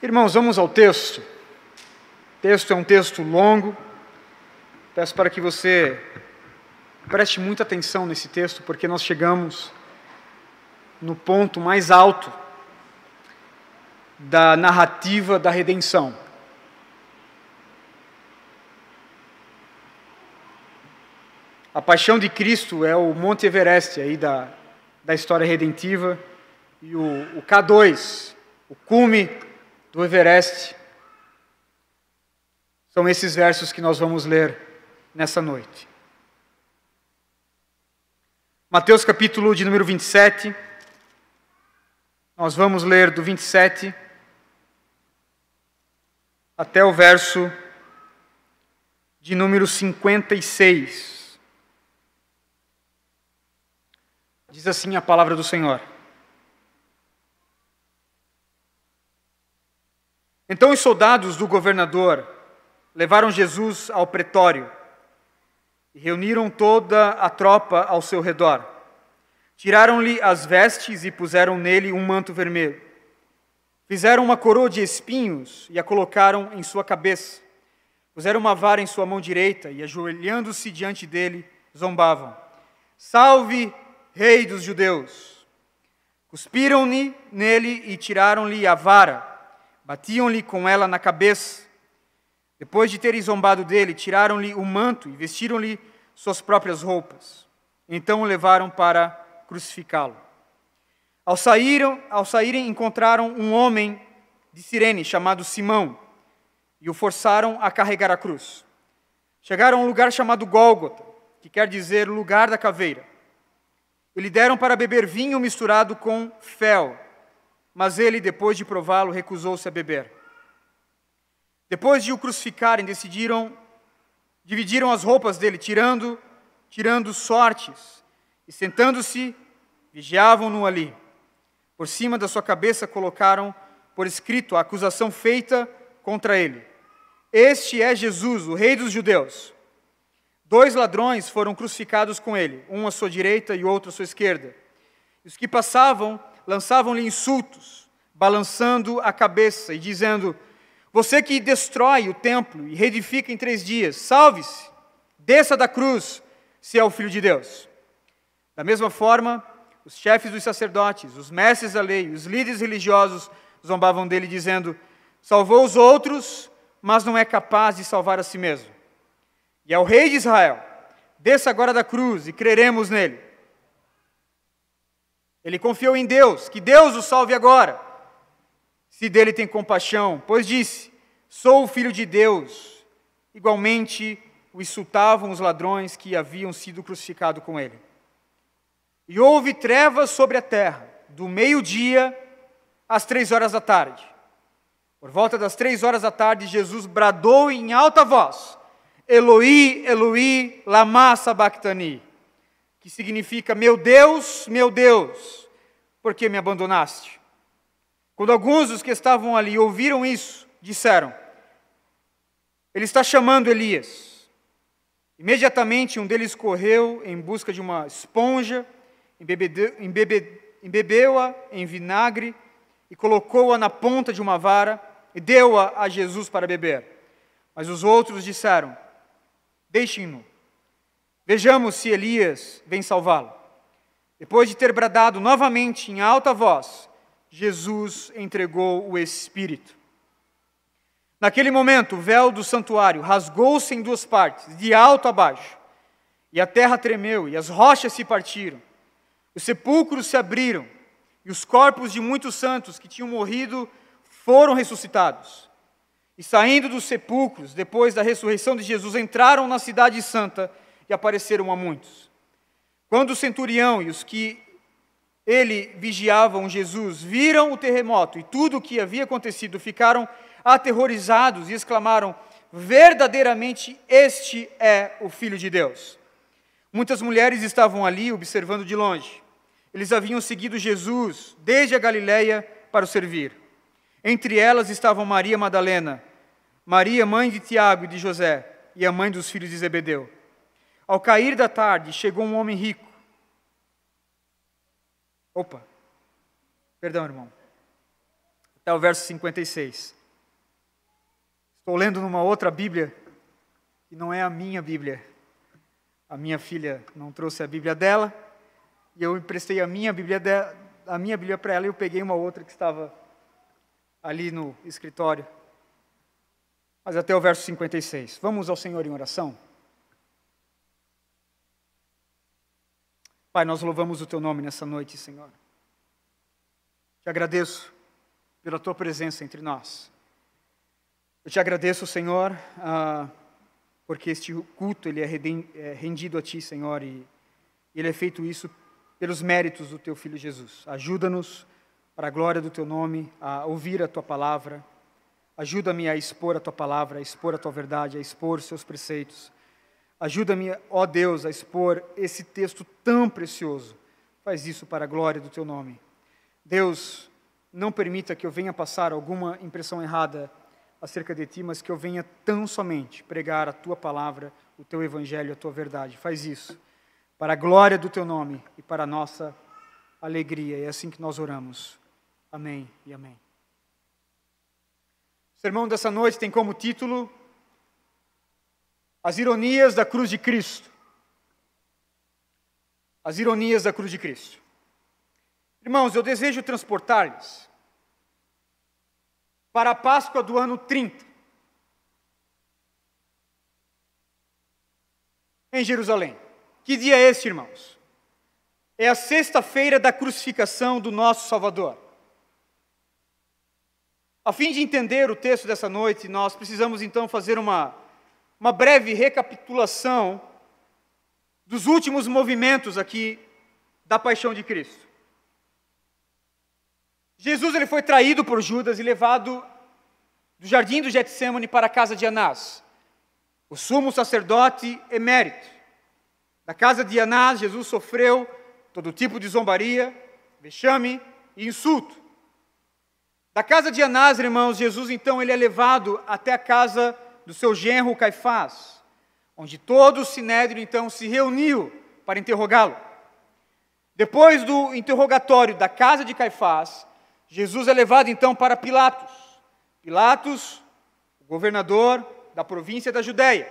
Irmãos, vamos ao texto. O texto é um texto longo. Peço para que você preste muita atenção nesse texto, porque nós chegamos no ponto mais alto da narrativa da redenção. A paixão de Cristo é o Monte Everest aí da história redentiva, e o K2, o cume do Everest, são esses versos que nós vamos ler nessa noite. Mateus capítulo de número 27, nós vamos ler do 27 até o verso de número 56. Diz assim a palavra do Senhor. Então os soldados do governador levaram Jesus ao pretório e reuniram toda a tropa ao seu redor. Tiraram-lhe as vestes e puseram nele um manto vermelho. Fizeram uma coroa de espinhos e a colocaram em sua cabeça. Puseram uma vara em sua mão direita e, ajoelhando-se diante dele, zombavam: Salve, Rei dos Judeus! Cuspiram-lhe nele e tiraram-lhe a vara. Batiam-lhe com ela na cabeça. Depois de terem zombado dele, tiraram-lhe o manto e vestiram-lhe suas próprias roupas. Então o levaram para crucificá-lo. Ao saírem, encontraram um homem de Cirene chamado Simão e o forçaram a carregar a cruz. Chegaram a um lugar chamado Gólgota, que quer dizer lugar da caveira. E lhe deram para beber vinho misturado com fel, mas ele, depois de prová-lo, recusou-se a beber. Depois de o crucificarem, dividiram as roupas dele, tirando sortes, e sentando-se, vigiavam-no ali. Por cima da sua cabeça colocaram por escrito a acusação feita contra ele: Este é Jesus, o Rei dos Judeus. 2 ladrões foram crucificados com ele, um à sua direita e outro à sua esquerda. E os que passavam lançavam-lhe insultos, balançando a cabeça e dizendo: Você que destrói o templo e reedifica em 3 dias, salve-se, desça da cruz, se é o Filho de Deus. Da mesma forma, os chefes dos sacerdotes, os mestres da lei, os líderes religiosos zombavam dele, dizendo: Salvou os outros, mas não é capaz de salvar a si mesmo. E ao Rei de Israel: Desça agora da cruz e creremos nele. Ele confiou em Deus, que Deus o salve agora, se dele tem compaixão, pois disse: Sou o Filho de Deus. Igualmente o insultavam os ladrões que haviam sido crucificados com ele. E houve trevas sobre a terra, do meio-dia às 3 horas da tarde. Por volta das 3 horas da tarde, Jesus bradou em alta voz: Eloi, Eloi, lama sabachthani, que significa: Meu Deus, por que me abandonaste? Quando alguns dos que estavam ali ouviram isso, disseram: Ele está chamando Elias. Imediatamente um deles correu em busca de uma esponja, embebeu-a em vinagre e colocou-a na ponta de uma vara e deu-a a Jesus para beber. Mas os outros disseram: Deixem-no. Vejamos se Elias vem salvá-lo. Depois de ter bradado novamente em alta voz, Jesus entregou o Espírito. Naquele momento, o véu do santuário rasgou-se em 2 partes, de alto a baixo, e a terra tremeu, e as rochas se partiram. Os sepulcros se abriram, e os corpos de muitos santos que tinham morrido foram ressuscitados. E saindo dos sepulcros, depois da ressurreição de Jesus, entraram na cidade santa e apareceram a muitos. Quando o centurião e os que ele vigiavam Jesus viram o terremoto e tudo o que havia acontecido, ficaram aterrorizados e exclamaram: Verdadeiramente este é o Filho de Deus. Muitas mulheres estavam ali observando de longe. Eles haviam seguido Jesus desde a Galileia para o servir. Entre elas estavam Maria Madalena, Maria, mãe de Tiago e de José, e a mãe dos filhos de Zebedeu. Ao cair da tarde, chegou um homem rico. Perdão, irmão. até o verso 56. Estou lendo numa outra Bíblia, que não é a minha Bíblia. A minha filha não trouxe a Bíblia dela, e eu emprestei a minha Bíblia para ela, e eu peguei uma outra que estava ali no escritório. Mas até o verso 56. Vamos ao Senhor em oração? Pai, nós louvamos o Teu nome nessa noite, Senhor. Te agradeço pela Tua presença entre nós. Eu te agradeço, Senhor, porque este culto ele é rendido a Ti, Senhor, e ele é feito isso pelos méritos do Teu Filho Jesus. Ajuda-nos, para a glória do Teu nome, a ouvir a Tua palavra. Ajuda-me a expor a Tua palavra, a expor a Tua verdade, a expor os Seus preceitos. Ajuda-me, ó Deus, a expor esse texto tão precioso. Faz isso para a glória do Teu nome. Deus, não permita que eu venha passar alguma impressão errada acerca de Ti, mas que eu venha tão somente pregar a Tua palavra, o Teu evangelho, a Tua verdade. Faz isso para a glória do Teu nome e para a nossa alegria. É assim que nós oramos. Amém e amém. O sermão dessa noite tem como título As Ironias da Cruz de Cristo. As Ironias da Cruz de Cristo. Irmãos, eu desejo transportar-lhes para a Páscoa do ano 30, em Jerusalém. Que dia é este, irmãos? É a sexta-feira da crucificação do nosso Salvador. A fim de entender o texto dessa noite, nós precisamos então fazer uma breve recapitulação dos últimos movimentos aqui da paixão de Cristo. Jesus ele foi traído por Judas e levado do jardim do Getsêmani para a casa de Anás, o sumo sacerdote emérito. Da casa de Anás, Jesus sofreu todo tipo de zombaria, vexame e insulto. Da casa de Anás, irmãos, Jesus então ele é levado até a casa do seu genro Caifás, onde todo o sinédrio então se reuniu para interrogá-lo. Depois do interrogatório da casa de Caifás, Jesus é levado então para Pilatos. Pilatos, o governador da província da Judéia.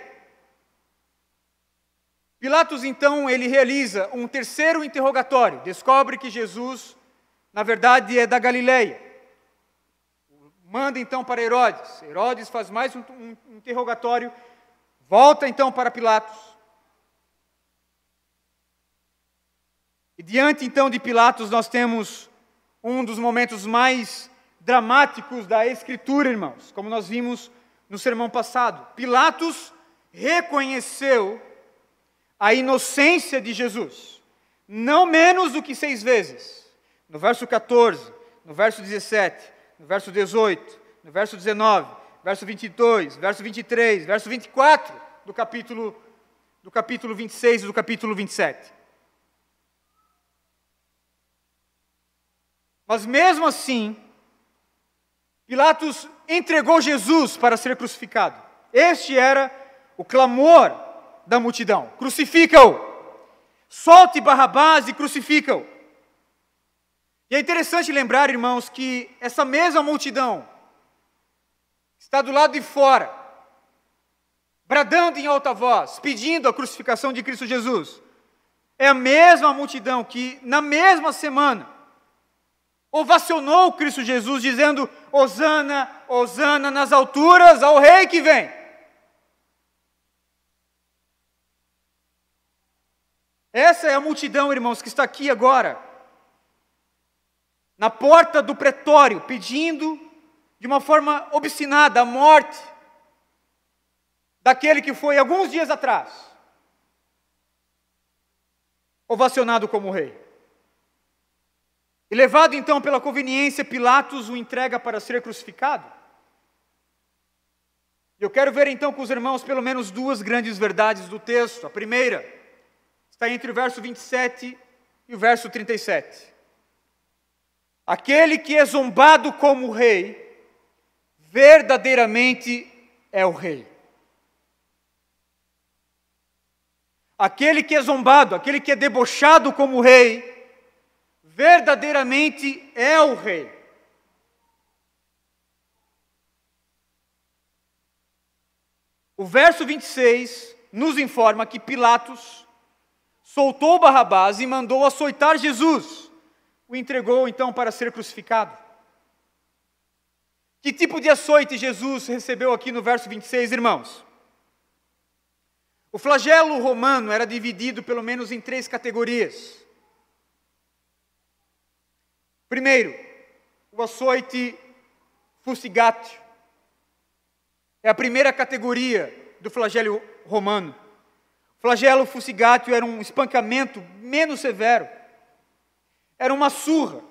Pilatos então ele realiza um terceiro interrogatório, descobre que Jesus, na verdade, é da Galileia. Manda então para Herodes. Herodes faz mais um interrogatório, volta então para Pilatos. E diante então de Pilatos nós temos um dos momentos mais dramáticos da Escritura, irmãos, como nós vimos no sermão passado. Pilatos reconheceu a inocência de Jesus, não menos do que 6 vezes. No verso 14, no verso 17, no verso 18, no verso 19, verso 22, verso 23, verso 24 do capítulo 26 e do capítulo 27. Mas mesmo assim, Pilatos entregou Jesus para ser crucificado. Este era o clamor da multidão. Crucifica-o! Solte Barrabás e crucifica-o! E é interessante lembrar, irmãos, que essa mesma multidão está do lado de fora, bradando em alta voz, pedindo a crucificação de Cristo Jesus. É a mesma multidão que, na mesma semana, ovacionou Cristo Jesus, dizendo: Hosana, Hosana nas alturas ao Rei que vem. Essa é a multidão, irmãos, que está aqui agora, na porta do pretório, pedindo de uma forma obstinada a morte daquele que foi, alguns dias atrás, ovacionado como rei. E levado então pela conveniência, Pilatos o entrega para ser crucificado. Eu quero ver então com os irmãos pelo menos 2 grandes verdades do texto. A primeira está entre o verso 27 e o verso 37. Aquele que é zombado como rei, verdadeiramente é o rei. Aquele que é zombado, aquele que é debochado como rei, verdadeiramente é o rei. O verso 26 nos informa que Pilatos soltou Barrabás e mandou açoitar Jesus. O entregou então para ser crucificado. Que tipo de açoite Jesus recebeu aqui no verso 26, irmãos? O flagelo romano era dividido pelo menos em 3 categorias. Primeiro, o açoite fustigatio. É a primeira categoria do flagelo romano. O flagelo fustigatio era um espancamento menos severo. Era uma surra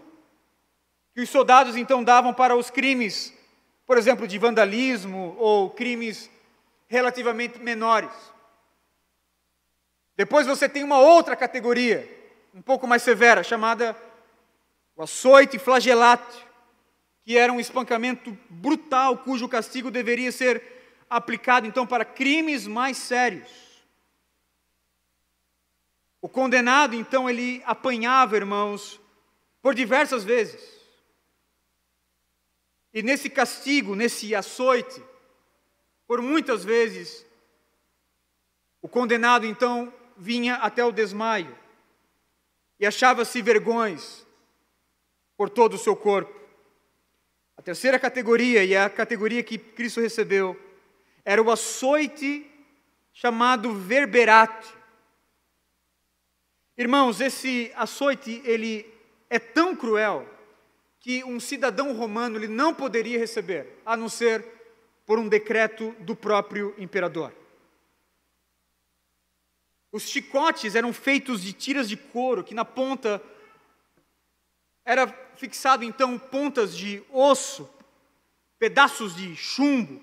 que os soldados então davam para os crimes, por exemplo, de vandalismo ou crimes relativamente menores. Depois você tem uma outra categoria, um pouco mais severa, chamada o açoite flagelátio, que era um espancamento brutal, cujo castigo deveria ser aplicado então para crimes mais sérios. O condenado então ele apanhava, irmãos, por diversas vezes. E nesse castigo, nesse açoite, por muitas vezes, o condenado então vinha até o desmaio e achava-se vergões por todo o seu corpo. A terceira categoria, e a categoria que Cristo recebeu, era o açoite chamado verberate. Irmãos, esse açoite, ele é tão cruel que um cidadão romano ele não poderia receber, a não ser por um decreto do próprio imperador. Os chicotes eram feitos de tiras de couro, que na ponta era fixado então pontas de osso, pedaços de chumbo.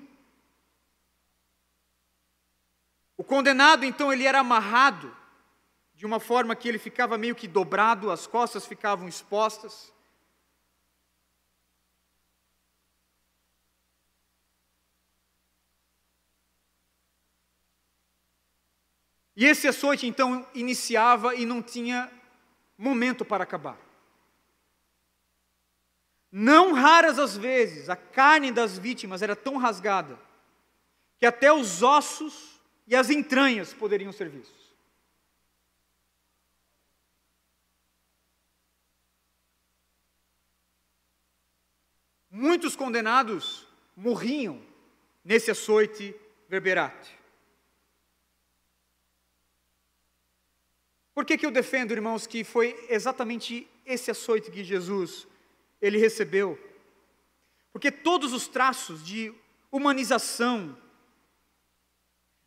O condenado então ele era amarrado de uma forma que ele ficava meio que dobrado, as costas ficavam expostas. E esse açoite então iniciava e não tinha momento para acabar. Não raras as vezes, a carne das vítimas era tão rasgada que até os ossos e as entranhas poderiam ser vistos. Muitos condenados morriam nesse açoite verberate. Por que eu defendo, irmãos, que foi exatamente esse açoite que Jesus ele recebeu? Porque todos os traços de humanização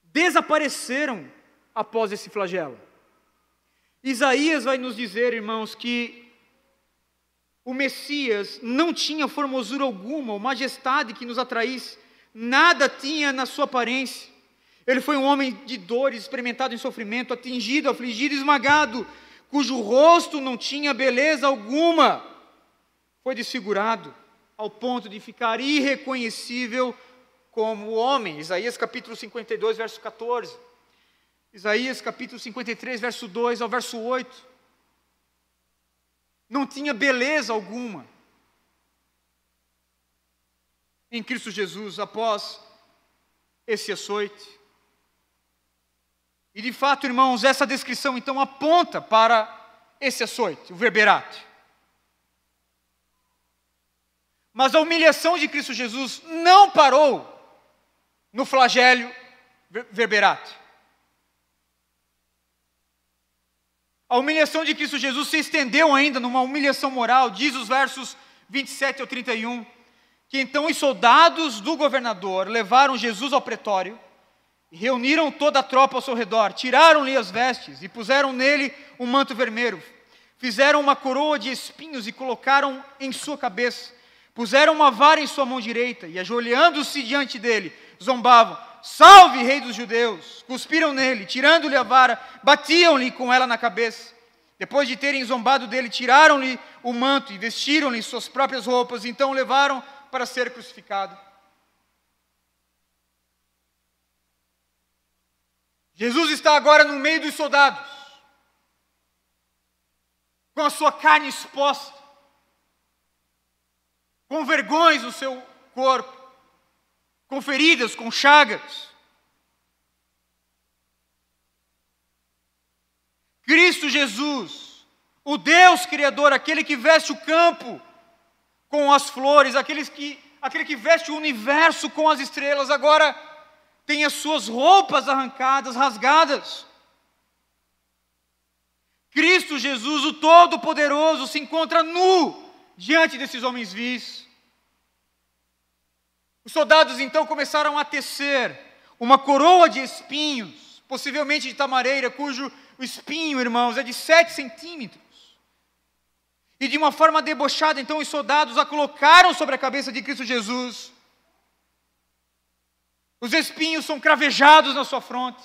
desapareceram após esse flagelo. Isaías vai nos dizer, irmãos, que o Messias não tinha formosura alguma, ou majestade que nos atraísse, nada tinha na sua aparência. Ele foi um homem de dores, experimentado em sofrimento, atingido, afligido, esmagado, cujo rosto não tinha beleza alguma. Foi desfigurado ao ponto de ficar irreconhecível como homem. Isaías capítulo 52, verso 14. Isaías capítulo 53, verso 2 ao verso 8. Não tinha beleza alguma em Cristo Jesus após esse açoite. E de fato, irmãos, essa descrição então aponta para esse açoite, o verberate. Mas a humilhação de Cristo Jesus não parou no flagélio verberate. A humilhação de Cristo Jesus se estendeu ainda numa humilhação moral, diz os versos 27 ao 31, que então os soldados do governador levaram Jesus ao pretório, e reuniram toda a tropa ao seu redor, tiraram-lhe as vestes e puseram nele um manto vermelho, fizeram uma coroa de espinhos e colocaram em sua cabeça, puseram uma vara em sua mão direita e ajoelhando-se diante dele, zombavam: "Salve, rei dos judeus!" Cuspiram nele, tirando-lhe a vara, batiam-lhe com ela na cabeça. Depois de terem zombado dele, tiraram-lhe o manto e vestiram-lhe suas próprias roupas, então o levaram para ser crucificado. Jesus está agora no meio dos soldados, com a sua carne exposta, com vergões no seu corpo, com feridas, com chagas. Cristo Jesus, o Deus Criador, aquele que veste o campo com as flores, aquele que veste o universo com as estrelas, agora tem as suas roupas arrancadas, rasgadas. Cristo Jesus, o Todo-Poderoso, se encontra nu diante desses homens vis. Os soldados então começaram a tecer uma coroa de espinhos, possivelmente de tamareira, cujo o espinho, irmãos, é de 7 centímetros. E de uma forma debochada, então, os soldados a colocaram sobre a cabeça de Cristo Jesus. Os espinhos são cravejados na sua fronte.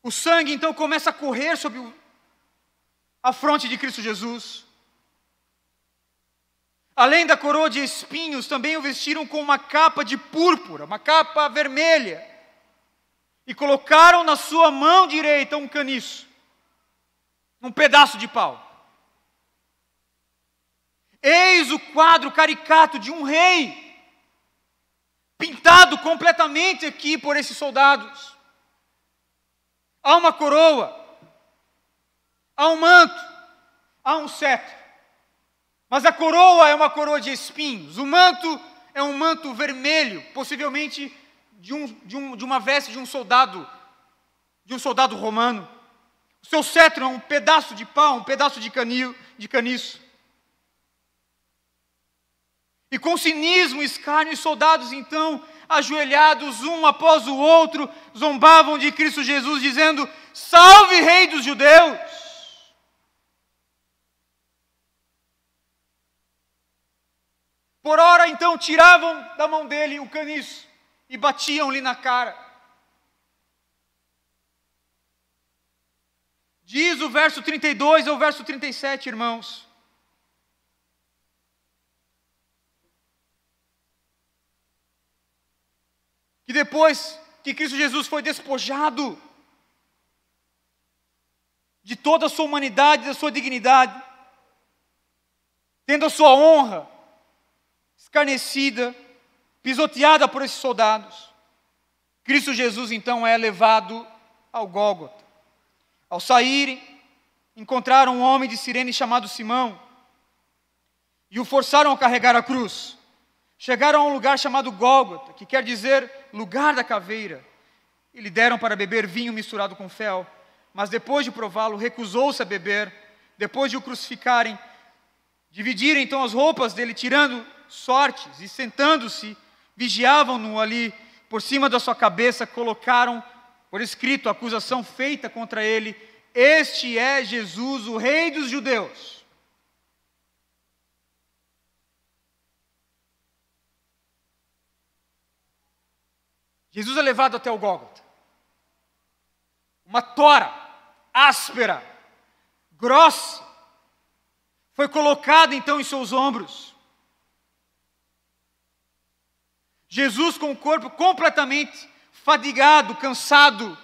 O sangue, então, começa a correr sobre a fronte de Cristo Jesus. Além da coroa de espinhos, também o vestiram com uma capa de púrpura, uma capa vermelha, e colocaram na sua mão direita um caniço, um pedaço de pau. Eis o quadro caricato de um rei, pintado completamente aqui por esses soldados. Há uma coroa, há um manto, há um cetro. Mas a coroa é uma coroa de espinhos. O manto é um manto vermelho, possivelmente de uma veste de um soldado romano. O seu cetro é um pedaço de pau, um pedaço de caniço. E com cinismo e escárnio, os soldados então, ajoelhados um após o outro, zombavam de Cristo Jesus, dizendo: "Salve, Rei dos Judeus!" Por ora, então, tiravam da mão dele o caniço e batiam-lhe na cara. Diz o verso 32 ao verso 37, irmãos: que depois que Cristo Jesus foi despojado de toda a sua humanidade, da sua dignidade, tendo a sua honra escarnecida, pisoteada por esses soldados, Cristo Jesus então é levado ao Gólgota. Ao saírem, encontraram um homem de Cirene chamado Simão e o forçaram a carregar a cruz. Chegaram a um lugar chamado Gólgota, que quer dizer lugar da caveira, e lhe deram para beber vinho misturado com fel, mas depois de prová-lo, recusou-se a beber. Depois de o crucificarem, dividiram então as roupas dele, tirando sortes, e sentando-se, vigiavam-no ali, por cima da sua cabeça, colocaram por escrito a acusação feita contra ele: "Este é Jesus, o Rei dos Judeus." Jesus é levado até o Gólgota. Uma tora áspera, grossa, foi colocada então em seus ombros. Jesus, com o corpo completamente fadigado, cansado,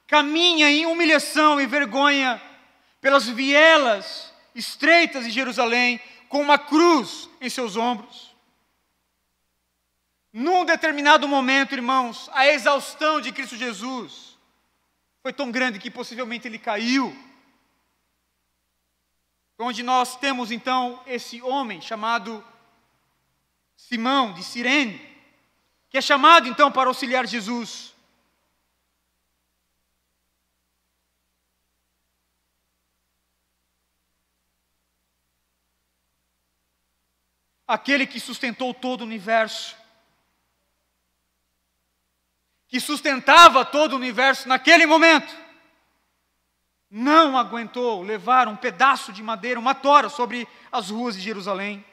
caminha em humilhação e vergonha pelas vielas estreitas de Jerusalém, com uma cruz em seus ombros. Num determinado momento, irmãos, a exaustão de Cristo Jesus foi tão grande que possivelmente ele caiu. Onde nós temos então esse homem chamado Simão de Cirene, que é chamado então para auxiliar Jesus. Aquele que sustentou todo o universo, que sustentava todo o universo naquele momento, não aguentou levar um pedaço de madeira, uma tora, sobre as ruas de Jerusalém.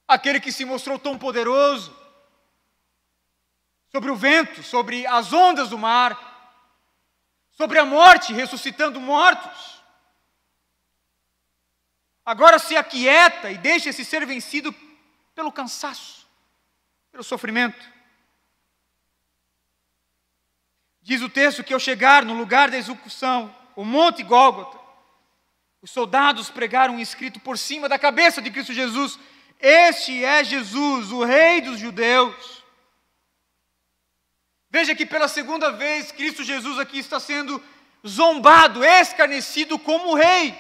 Aquele que se mostrou tão poderoso sobre o vento, sobre as ondas do mar, sobre a morte, ressuscitando mortos, agora se aquieta e deixa-se ser vencido pelo cansaço, pelo sofrimento. Diz o texto que ao chegar no lugar da execução, o Monte Gólgota, os soldados pregaram um escrito por cima da cabeça de Cristo Jesus: Este é Jesus, o Rei dos judeus. Veja que pela segunda vez, Cristo Jesus aqui está sendo zombado, escarnecido como Rei.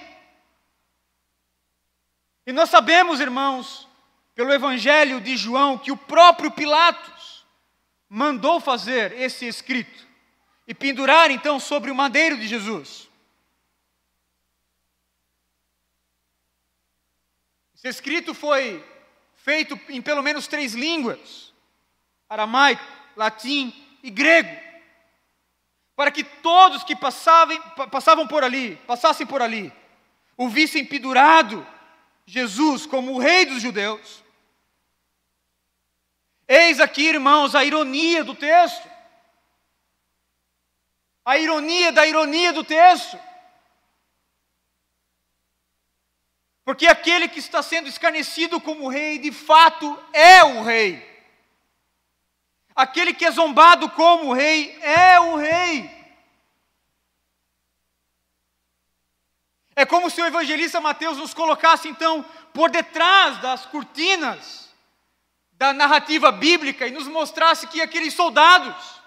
E nós sabemos, irmãos, pelo Evangelho de João, que o próprio Pilatos mandou fazer esse escrito e pendurar então sobre o madeiro de Jesus. Esse escrito foi feito em pelo menos 3 línguas: aramaico, latim e grego, para que todos que passassem por ali, o vissem pendurado Jesus como o Rei dos judeus. Eis aqui, irmãos, a ironia do texto. A ironia da ironia do texto. Porque aquele que está sendo escarnecido como Rei, de fato é o Rei. Aquele que é zombado como Rei é o Rei. É como se o evangelista Mateus nos colocasse então por detrás das cortinas da narrativa bíblica e nos mostrasse que aqueles soldados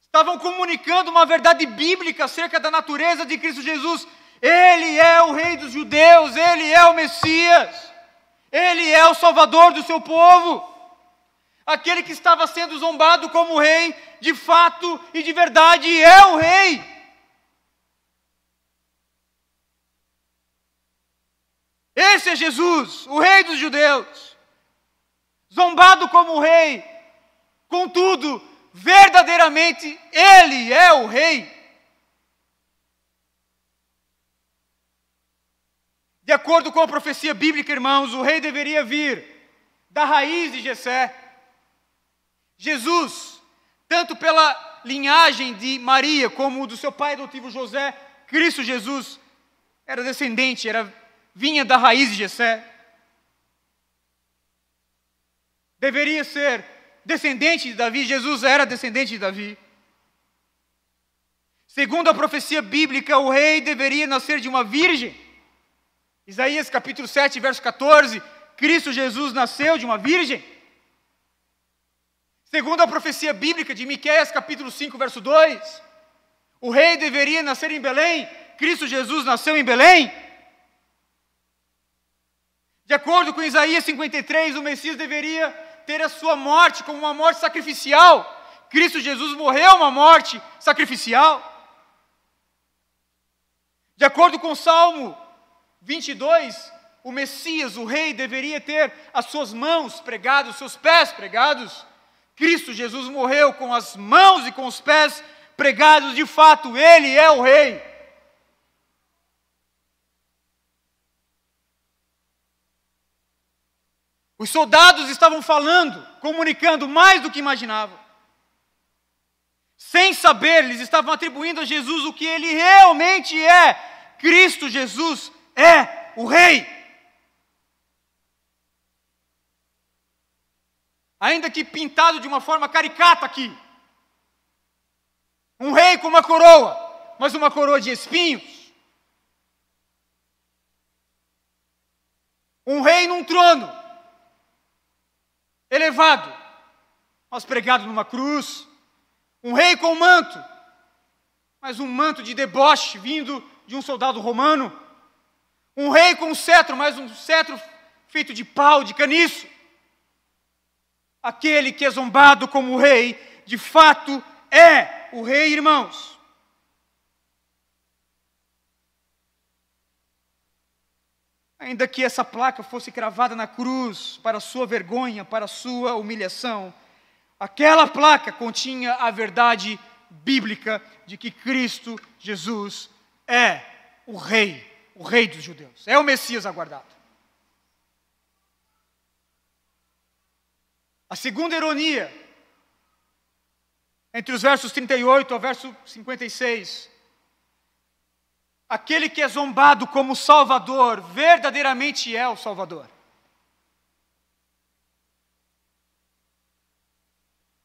estavam comunicando uma verdade bíblica acerca da natureza de Cristo Jesus. Ele é o Rei dos judeus, Ele é o Messias, Ele é o Salvador do seu povo. Aquele que estava sendo zombado como Rei, de fato e de verdade é o Rei. Esse é Jesus, o Rei dos judeus, zombado como Rei, contudo, verdadeiramente Ele é o Rei. De acordo com a profecia bíblica, irmãos, o Rei deveria vir da raiz de Jessé. Jesus, tanto pela linhagem de Maria como do seu pai adotivo José, Cristo Jesus era descendente, vinha da raiz de Jessé. Deveria ser descendente de Davi. Jesus era descendente de Davi. Segundo a profecia bíblica, o Rei deveria nascer de uma virgem. Isaías capítulo 7, verso 14, Cristo Jesus nasceu de uma virgem. Segundo a profecia bíblica de Miqueias capítulo 5, verso 2, o Rei deveria nascer em Belém. Cristo Jesus nasceu em Belém. De acordo com Isaías 53, o Messias deveria ter a sua morte como uma morte sacrificial. Cristo Jesus morreu uma morte sacrificial. De acordo com o Salmo 22, o Messias, o Rei, deveria ter as suas mãos pregadas, os seus pés pregados. Cristo Jesus morreu com as mãos e com os pés pregados. De fato, Ele é o Rei. Os soldados estavam falando, comunicando mais do que imaginavam. Sem saber, eles estavam atribuindo a Jesus o que Ele realmente é. Cristo Jesus é o Rei. Ainda que pintado de uma forma caricata aqui. Um rei com uma coroa, mas uma coroa de espinhos. Um rei num trono, elevado, mas pregado numa cruz. Um rei com manto, mas um manto de deboche vindo de um soldado romano. Um rei com um cetro, mas um cetro feito de pau, de caniço. Aquele que é zombado como Rei, de fato é o Rei, irmãos. Ainda que essa placa fosse cravada na cruz para sua vergonha, para sua humilhação, aquela placa continha a verdade bíblica de que Cristo Jesus é o Rei dos judeus, é o Messias aguardado. A segunda ironia, entre os versos 38 ao verso 56, aquele que é zombado como Salvador, verdadeiramente é o Salvador.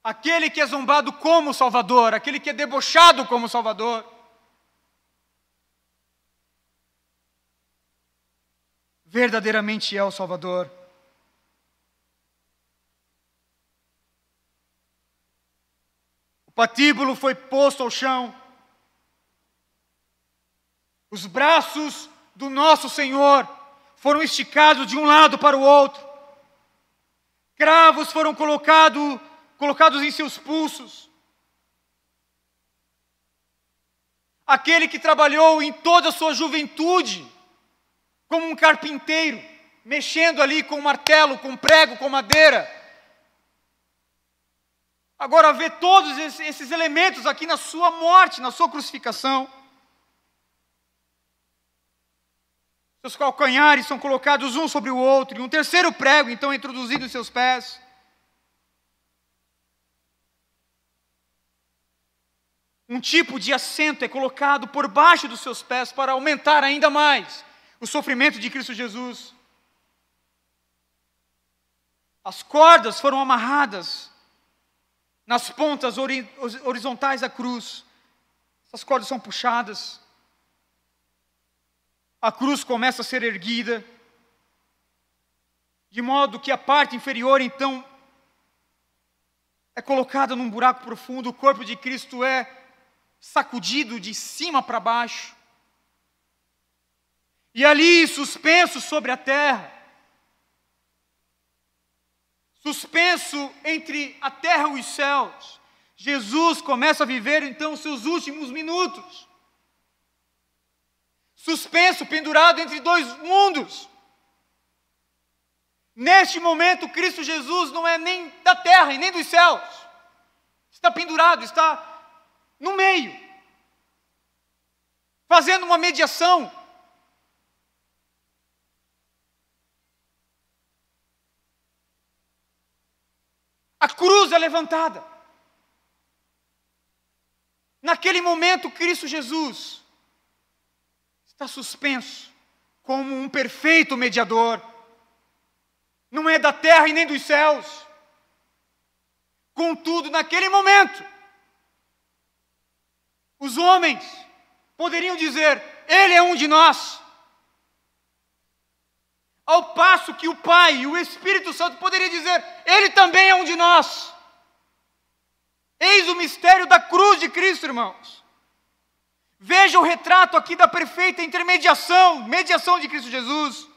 Aquele que é zombado como Salvador, aquele que é debochado como Salvador, verdadeiramente é o Salvador. O patíbulo foi posto ao chão. Os braços do nosso Senhor foram esticados de um lado para o outro. Cravos foram colocados em seus pulsos. Aquele que trabalhou em toda a sua juventude como um carpinteiro, mexendo ali com martelo, com prego, com madeira. Agora vê todos esses elementos aqui na sua morte, na sua crucificação. Seus calcanhares são colocados um sobre o outro, e um terceiro prego, então, é introduzido em seus pés. Um tipo de assento é colocado por baixo dos seus pés para aumentar ainda mais o sofrimento de Cristo Jesus. As cordas foram amarradas nas pontas horizontais da cruz. Essas cordas são puxadas. A cruz começa a ser erguida, de modo que a parte inferior, então, é colocada num buraco profundo. O corpo de Cristo é sacudido de cima para baixo. E ali, suspenso sobre a terra, suspenso entre a terra e os céus, Jesus começa a viver então os seus últimos minutos. Suspenso, pendurado entre dois mundos. Neste momento, Cristo Jesus não é nem da terra e nem dos céus. Está pendurado, está no meio, fazendo uma mediação. A cruz é levantada. Naquele momento, Cristo Jesus está suspenso como um perfeito mediador. Não é da terra e nem dos céus. Contudo, naquele momento, os homens poderiam dizer: Ele é um de nós. Ao passo que o Pai e o Espírito Santo poderiam dizer: Ele também é um de nós. Eis o mistério da cruz de Cristo, irmãos. Veja o retrato aqui da perfeita mediação de Cristo Jesus.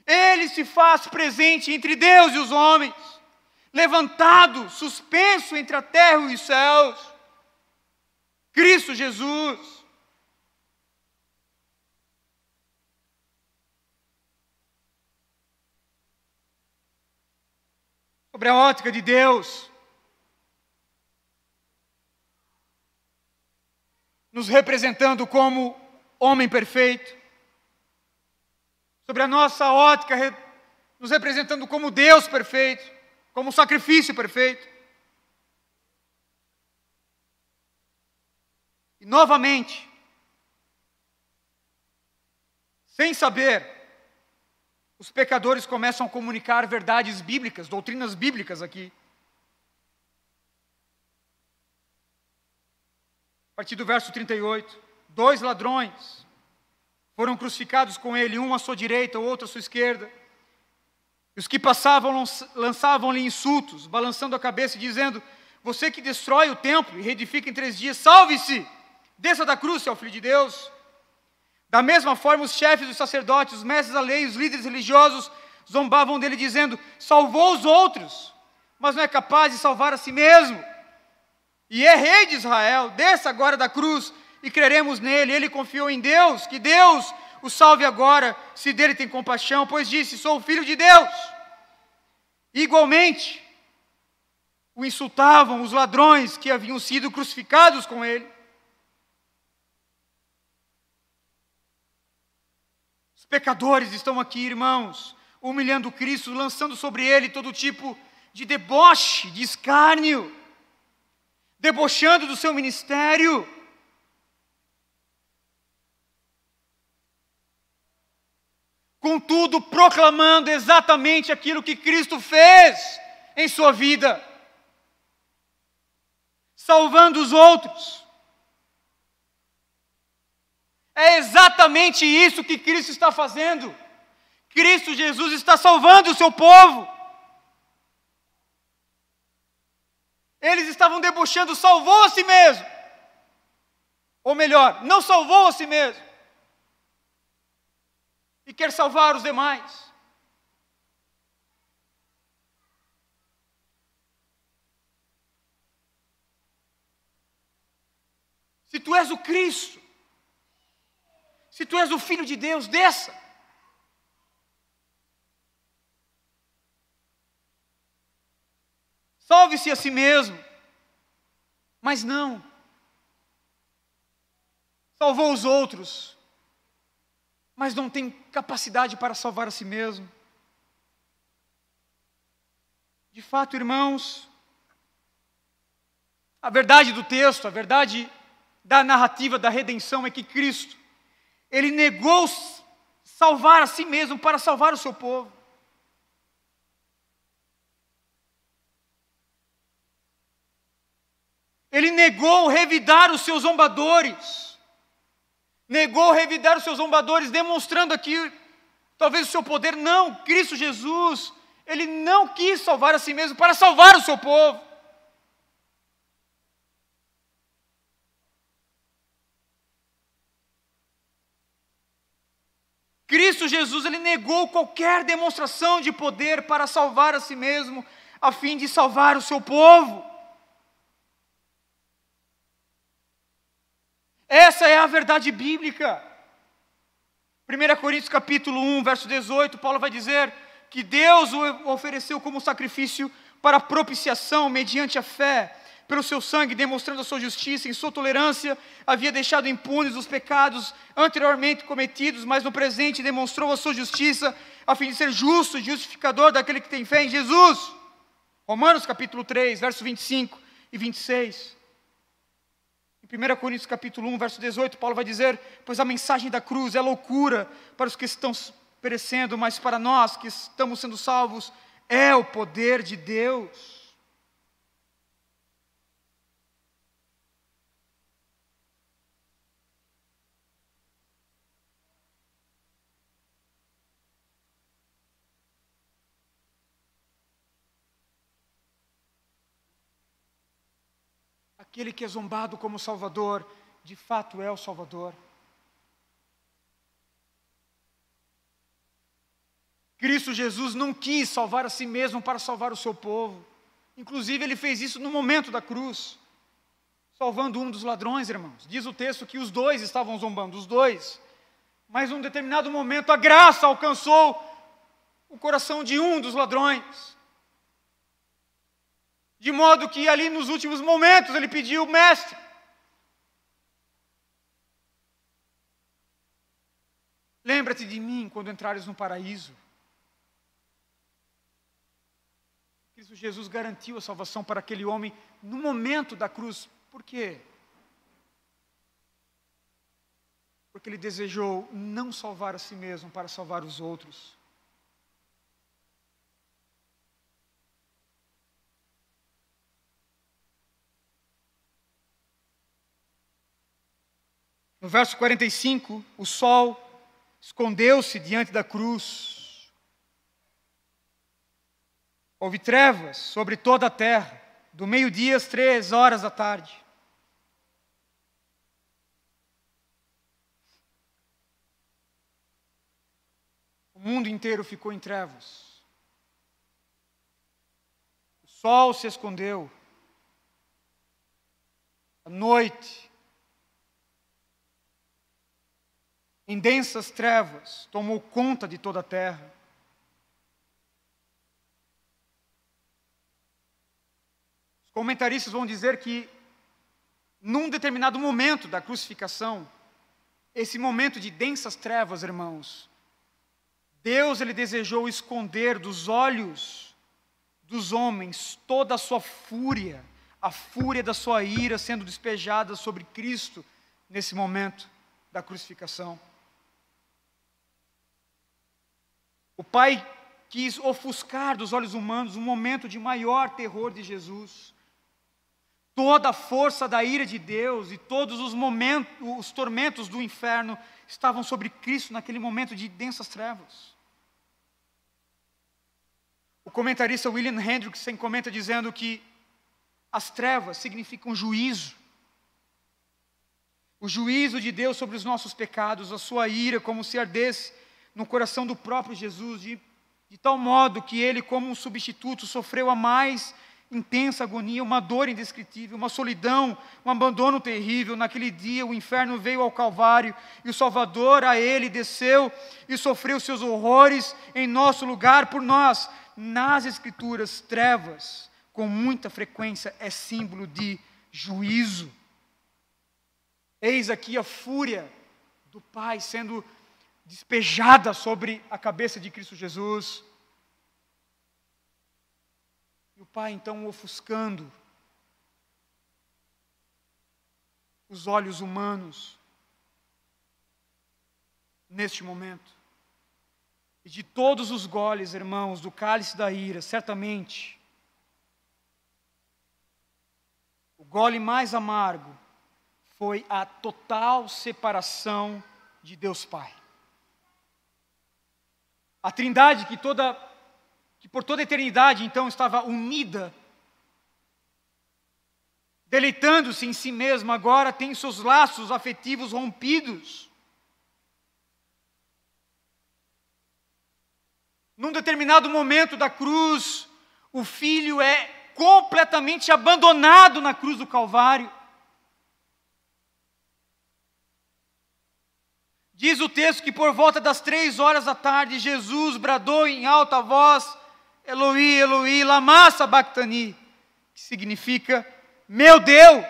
Ele se faz presente entre Deus e os homens, levantado, suspenso entre a terra e os céus. Cristo Jesus. Sobre a ótica de Deus, nos representando como homem perfeito. Sobre a nossa ótica, nos representando como Deus perfeito, como sacrifício perfeito. E novamente, sem saber, os pecadores começam a comunicar verdades bíblicas, doutrinas bíblicas aqui. A partir do verso 38, 2 ladrões foram crucificados com ele, um à sua direita, o outro à sua esquerda. E os que passavam lançavam-lhe insultos, balançando a cabeça e dizendo: Você que destrói o templo e reedifica em 3 dias, salve-se! Desça da cruz, seu Filho de Deus. Da mesma forma, os chefes dos sacerdotes, os mestres da lei, os líderes religiosos, zombavam dele dizendo: Salvou os outros, mas não é capaz de salvar a si mesmo. E é rei de Israel, desça agora da cruz e creremos nele. Ele confiou em Deus, que Deus o salve agora, se dele tem compaixão, pois disse: Sou o Filho de Deus. Igualmente, o insultavam os ladrões que haviam sido crucificados com ele. Os pecadores estão aqui, irmãos, humilhando Cristo, lançando sobre ele todo tipo de deboche, de escárnio, debochando do seu ministério. Contudo, proclamando exatamente aquilo que Cristo fez em sua vida, salvando os outros. É exatamente isso que Cristo está fazendo. Cristo Jesus está salvando o seu povo. Eles estavam debochando, salvou a si mesmo. Ou melhor, não salvou a si mesmo. E quer salvar os demais. Se tu és o Cristo, se tu és o Filho de Deus, desça. Salve-se a si mesmo. Mas não. Salvou os outros, mas não tem capacidade para salvar a si mesmo. De fato, irmãos, a verdade do texto, a verdade da narrativa da redenção é que Cristo, Ele negou salvar a si mesmo para salvar o seu povo. Ele negou revidar os seus zombadores. Negou revidar os seus zombadores, demonstrando aqui, talvez o seu poder. Não, Cristo Jesus, Ele não quis salvar a si mesmo para salvar o seu povo. Cristo Jesus, Ele negou qualquer demonstração de poder para salvar a si mesmo, a fim de salvar o seu povo. Essa é a verdade bíblica. 1 Coríntios capítulo 1, verso 18, Paulo vai dizer que Deus o ofereceu como sacrifício para propiciação mediante a fé, pelo seu sangue, demonstrando a sua justiça, em sua tolerância, havia deixado impunes os pecados anteriormente cometidos, mas no presente demonstrou a sua justiça, a fim de ser justo e justificador daquele que tem fé em Jesus. Romanos capítulo 3, verso 25 e 26. Em 1 Coríntios capítulo 1, verso 18, Paulo vai dizer: pois a mensagem da cruz é loucura para os que estão perecendo, mas para nós que estamos sendo salvos, é o poder de Deus. Aquele que é zombado como Salvador, de fato é o Salvador. Cristo Jesus não quis salvar a si mesmo para salvar o seu povo. Inclusive, Ele fez isso no momento da cruz, salvando um dos ladrões, irmãos. Diz o texto que os dois estavam zombando, os dois. Mas num determinado momento, a graça alcançou o coração de um dos ladrões. De modo que ali nos últimos momentos ele pediu: mestre, lembra-te de mim quando entrares no paraíso. Cristo Jesus garantiu a salvação para aquele homem no momento da cruz. Por quê? Porque ele desejou não salvar a si mesmo para salvar os outros. No verso 45, o sol escondeu-se diante da cruz. Houve trevas sobre toda a terra, do meio-dia às 3 horas da tarde. O mundo inteiro ficou em trevas. O sol se escondeu. A noite, em densas trevas, tomou conta de toda a terra. Os comentaristas vão dizer que, num determinado momento da crucificação, esse momento de densas trevas, irmãos, Deus, Ele desejou esconder dos olhos dos homens toda a sua fúria, a fúria da sua ira sendo despejada sobre Cristo nesse momento da crucificação. O Pai quis ofuscar dos olhos humanos um momento de maior terror de Jesus. Toda a força da ira de Deus e todos os momentos, os tormentos do inferno estavam sobre Cristo naquele momento de densas trevas. O comentarista William Hendrickson comenta dizendo que as trevas significam juízo. O juízo de Deus sobre os nossos pecados, a sua ira como se ardesse no coração do próprio Jesus, de tal modo que ele, como um substituto, sofreu a mais intensa agonia, uma dor indescritível, uma solidão, um abandono terrível. Naquele dia o inferno veio ao Calvário e o Salvador a ele desceu e sofreu seus horrores em nosso lugar por nós. Nas Escrituras, trevas, com muita frequência, é símbolo de juízo. Eis aqui a fúria do Pai sendo despejada sobre a cabeça de Cristo Jesus. E o Pai então ofuscando os olhos humanos neste momento. E de todos os goles, irmãos, do cálice da ira, certamente, o gole mais amargo foi a total separação de Deus Pai. A Trindade que por toda a eternidade então estava unida, deleitando-se em si mesma, agora tem seus laços afetivos rompidos. Num determinado momento da cruz, o Filho é completamente abandonado na cruz do Calvário. Diz o texto que por volta das 3 da tarde, Jesus bradou em alta voz, Eloi, Eloi, lama sabachthani, que significa, meu Deus,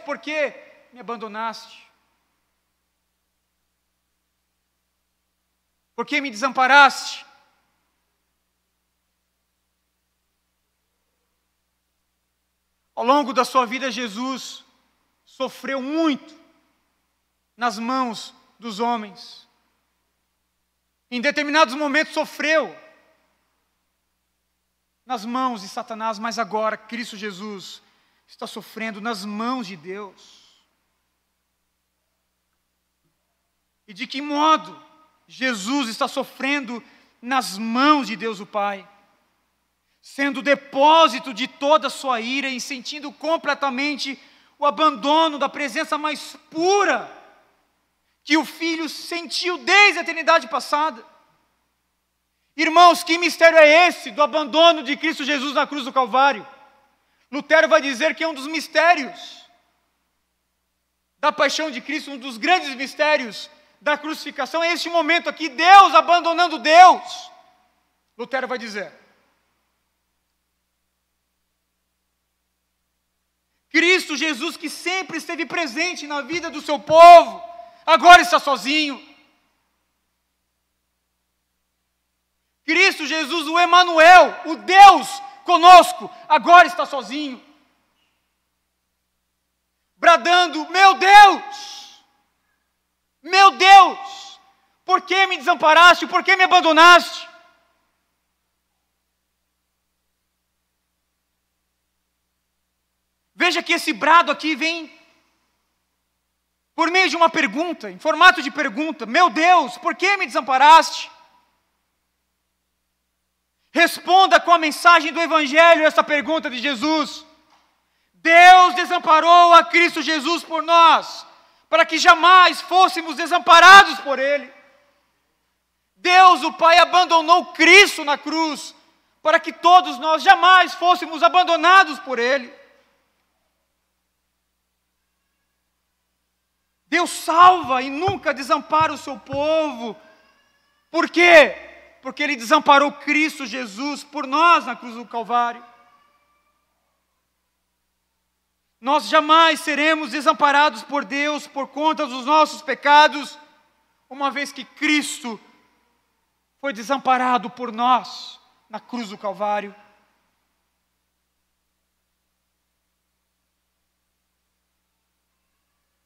por que me abandonaste? Por que me desamparaste? Ao longo da sua vida, Jesus sofreu muito nas mãos dos homens. Em determinados momentos sofreu nas mãos de Satanás, mas agora Cristo Jesus está sofrendo nas mãos de Deus. E de que modo Jesus está sofrendo nas mãos de Deus o Pai? Sendo o depósito de toda a sua ira e sentindo completamente o abandono da presença mais pura que o Filho sentiu desde a eternidade passada. Irmãos, que mistério é esse do abandono de Cristo Jesus na cruz do Calvário? Lutero vai dizer que é um dos mistérios da paixão de Cristo, um dos grandes mistérios da crucificação, é este momento aqui, Deus abandonando Deus. Lutero vai dizer. Cristo Jesus, que sempre esteve presente na vida do seu povo, agora está sozinho. Cristo Jesus, o Emanuel, o Deus conosco, agora está sozinho. Bradando, meu Deus, por que me desamparaste, por que me abandonaste? Veja que esse brado aqui vem por meio de uma pergunta, em formato de pergunta. Meu Deus, por que me desamparaste? Responda com a mensagem do Evangelho essa pergunta de Jesus. Deus desamparou a Cristo Jesus por nós, para que jamais fôssemos desamparados por Ele. Deus, o Pai, abandonou Cristo na cruz, para que todos nós jamais fôssemos abandonados por Ele. Deus salva e nunca desampara o seu povo. Por quê? Porque Ele desamparou Cristo Jesus por nós na cruz do Calvário. Nós jamais seremos desamparados por Deus por conta dos nossos pecados, uma vez que Cristo foi desamparado por nós na cruz do Calvário.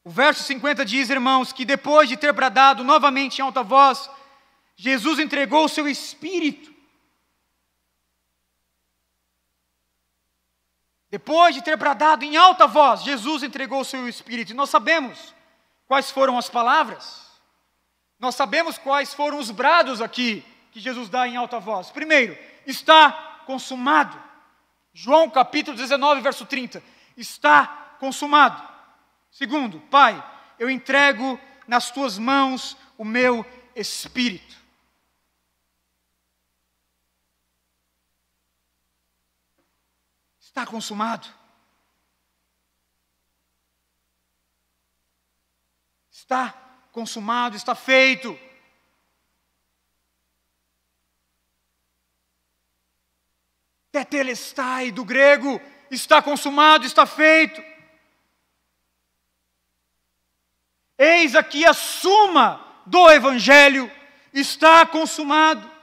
O verso 50 diz, irmãos, que depois de ter bradado novamente em alta voz, Jesus entregou o seu Espírito. Depois de ter bradado em alta voz, Jesus entregou o seu Espírito. E nós sabemos quais foram as palavras. Nós sabemos quais foram os brados aqui que Jesus dá em alta voz. Primeiro, está consumado. João capítulo 19, verso 30. Está consumado. Segundo, Pai, eu entrego nas tuas mãos o meu espírito. Está consumado. Está consumado, está feito. Tetelestai, do grego, está consumado, está feito. Eis aqui a suma do Evangelho, está consumado.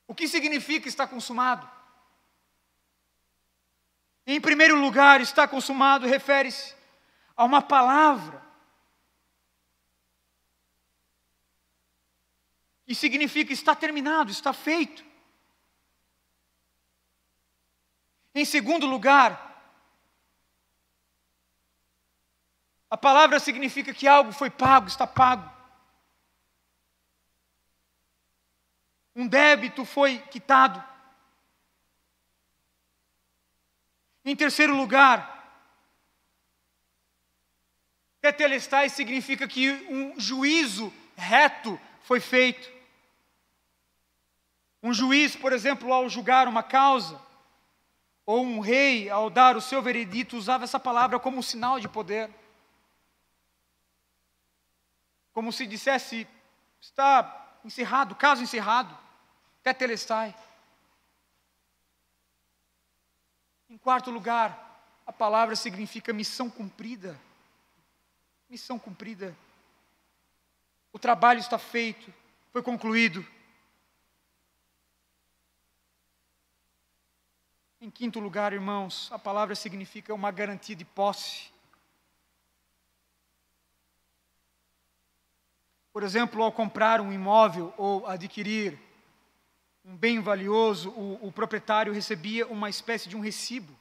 O que significa estar consumado? Em primeiro lugar, estar consumado refere-se a uma palavra que significa está terminado, está feito. Em segundo lugar, a palavra significa que algo foi pago, está pago. Um débito foi quitado. Em terceiro lugar, tetelestai significa que um juízo reto foi feito. Um juiz, por exemplo, ao julgar uma causa, ou um rei, ao dar o seu veredito, usava essa palavra como um sinal de poder. Como se dissesse, está encerrado, caso encerrado. Tetelestai. Em quarto lugar, a palavra significa missão cumprida. Missão cumprida. O trabalho está feito, foi concluído. Em quinto lugar, irmãos, a palavra significa uma garantia de posse. Por exemplo, ao comprar um imóvel ou adquirir um bem valioso, o proprietário recebia uma espécie de um recibo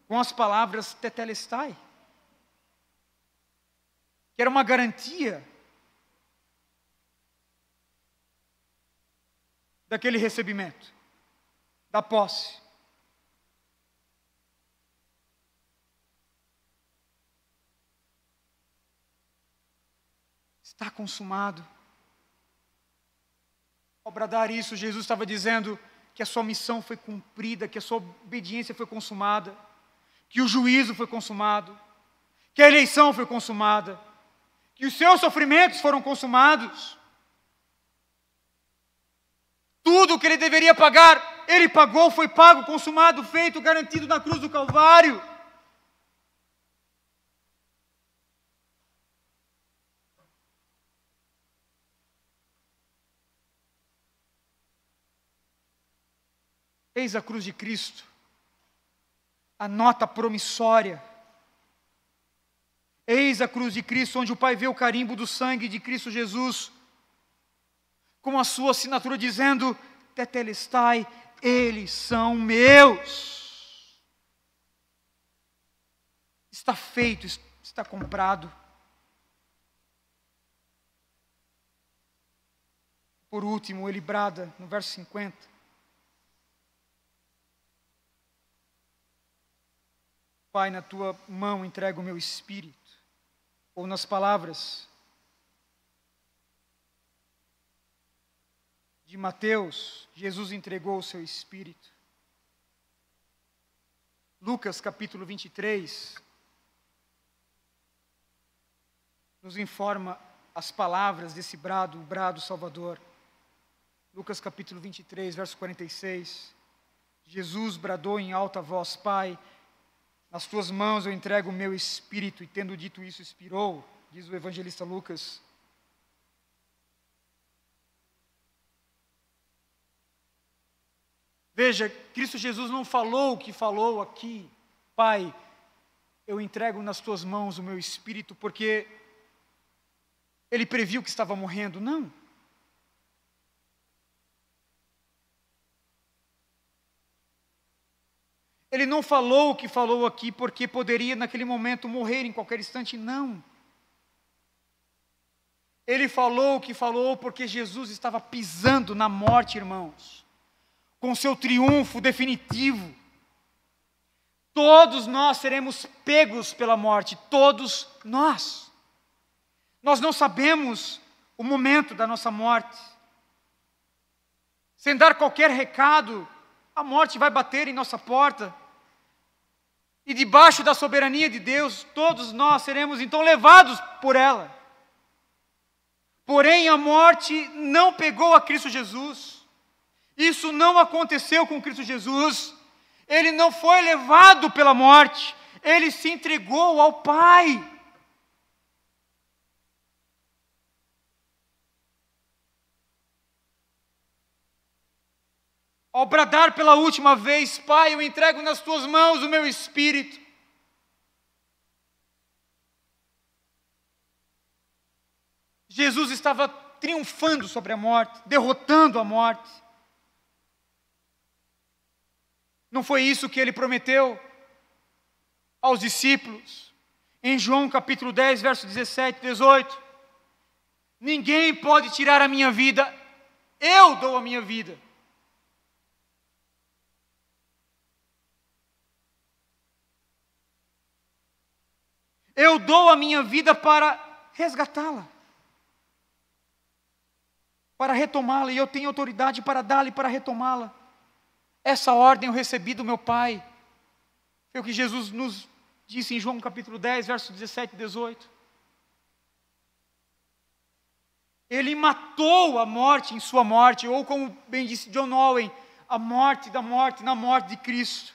com as palavras tetelestai, que era uma garantia daquele recebimento, da posse. Está consumado. Ao bradar isso, Jesus estava dizendo que a sua missão foi cumprida, que a sua obediência foi consumada, que o juízo foi consumado, que a eleição foi consumada, que os seus sofrimentos foram consumados. Tudo o que ele deveria pagar, ele pagou, foi pago, consumado, feito, garantido na cruz do Calvário. Eis a cruz de Cristo, a nota promissória. Eis a cruz de Cristo, onde o Pai vê o carimbo do sangue de Cristo Jesus, com a sua assinatura dizendo, tetelestai, eles são meus. Está feito, está comprado. Por último, ele brada no verso 50. Pai, na tua mão entrego o meu espírito. Ou nas palavras de Mateus, Jesus entregou o seu espírito. Lucas capítulo 23 nos informa as palavras desse brado, o brado salvador. Lucas capítulo 23, verso 46. Jesus bradou em alta voz, Pai, nas tuas mãos eu entrego o meu espírito, e tendo dito isso, expirou, diz o evangelista Lucas. Veja, Cristo Jesus não falou o que falou aqui, Pai, eu entrego nas tuas mãos o meu espírito, porque ele previu que estava morrendo, não. Ele não falou o que falou aqui porque poderia naquele momento morrer em qualquer instante, não. Ele falou o que falou porque Jesus estava pisando na morte, irmãos, com seu triunfo definitivo. Todos nós seremos pegos pela morte, todos nós. Nós não sabemos o momento da nossa morte. Sem dar qualquer recado, a morte vai bater em nossa porta. E debaixo da soberania de Deus, todos nós seremos então levados por ela. Porém, a morte não pegou a Cristo Jesus. Isso não aconteceu com Cristo Jesus. Ele não foi levado pela morte. Ele se entregou ao Pai. Ao bradar pela última vez: Pai, eu entrego nas tuas mãos o meu espírito. Jesus estava triunfando sobre a morte, derrotando a morte. Não foi isso que ele prometeu aos discípulos? Em João capítulo 10, verso 17 e 18. Ninguém pode tirar a minha vida, eu dou a minha vida. Eu dou a minha vida para resgatá-la, para retomá-la, e eu tenho autoridade para dá-la e para retomá-la. Essa ordem eu recebi do meu Pai. Foi o que Jesus nos disse em João capítulo 10, versos 17 e 18. Ele matou a morte em sua morte, ou como bem disse John Owen, a morte da morte na morte de Cristo.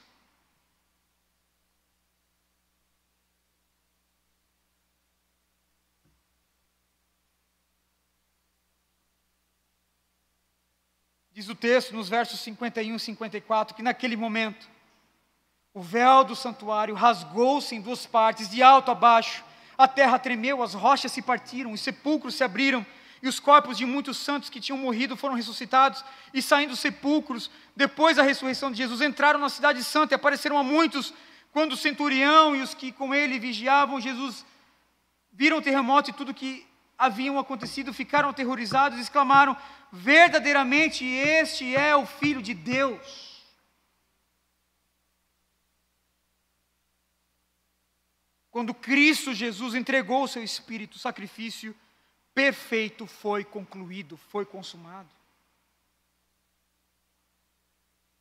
Diz o texto nos versos 51 e 54, que naquele momento, o véu do santuário rasgou-se em duas partes, de alto a baixo, a terra tremeu, as rochas se partiram, os sepulcros se abriram, e os corpos de muitos santos que tinham morrido foram ressuscitados, e saindo dos sepulcros, depois da ressurreição de Jesus, entraram na cidade santa e apareceram a muitos. Quando o centurião e os que com ele vigiavam Jesus viram o terremoto e tudo que haviam acontecido, ficaram aterrorizados e exclamaram: verdadeiramente este é o Filho de Deus. Quando Cristo Jesus entregou o seu Espírito, o sacrifício perfeito foi concluído, foi consumado.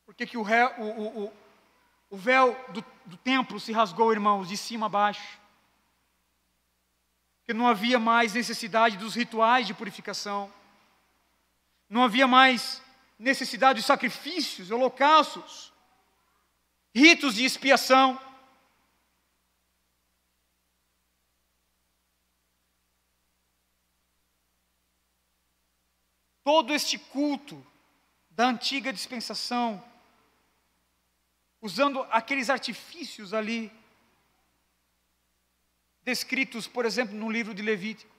Por que o véu do templo se rasgou, irmãos, de cima a baixo? Porque não havia mais necessidade dos rituais de purificação. Não havia mais necessidade de sacrifícios, holocaustos, ritos de expiação. Todo este culto da antiga dispensação, usando aqueles artifícios ali, descritos, por exemplo, no livro de Levítico,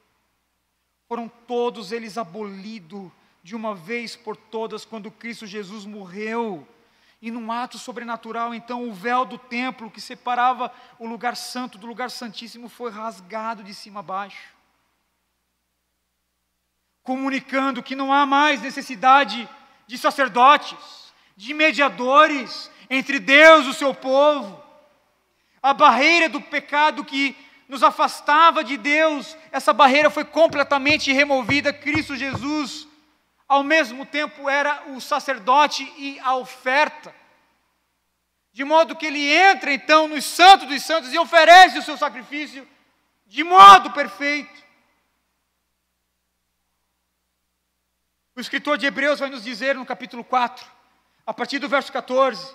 foram todos eles abolidos de uma vez por todas, quando Cristo Jesus morreu. E num ato sobrenatural, então, o véu do templo que separava o lugar santo do lugar santíssimo foi rasgado de cima a baixo, comunicando que não há mais necessidade de sacerdotes, de mediadores entre Deus e o seu povo. A barreira do pecado que nos afastava de Deus, essa barreira foi completamente removida. Cristo Jesus, ao mesmo tempo, era o sacerdote e a oferta, de modo que ele entra então no Santo dos Santos e oferece o seu sacrifício de modo perfeito. O escritor de Hebreus vai nos dizer no capítulo 4, a partir do verso 14: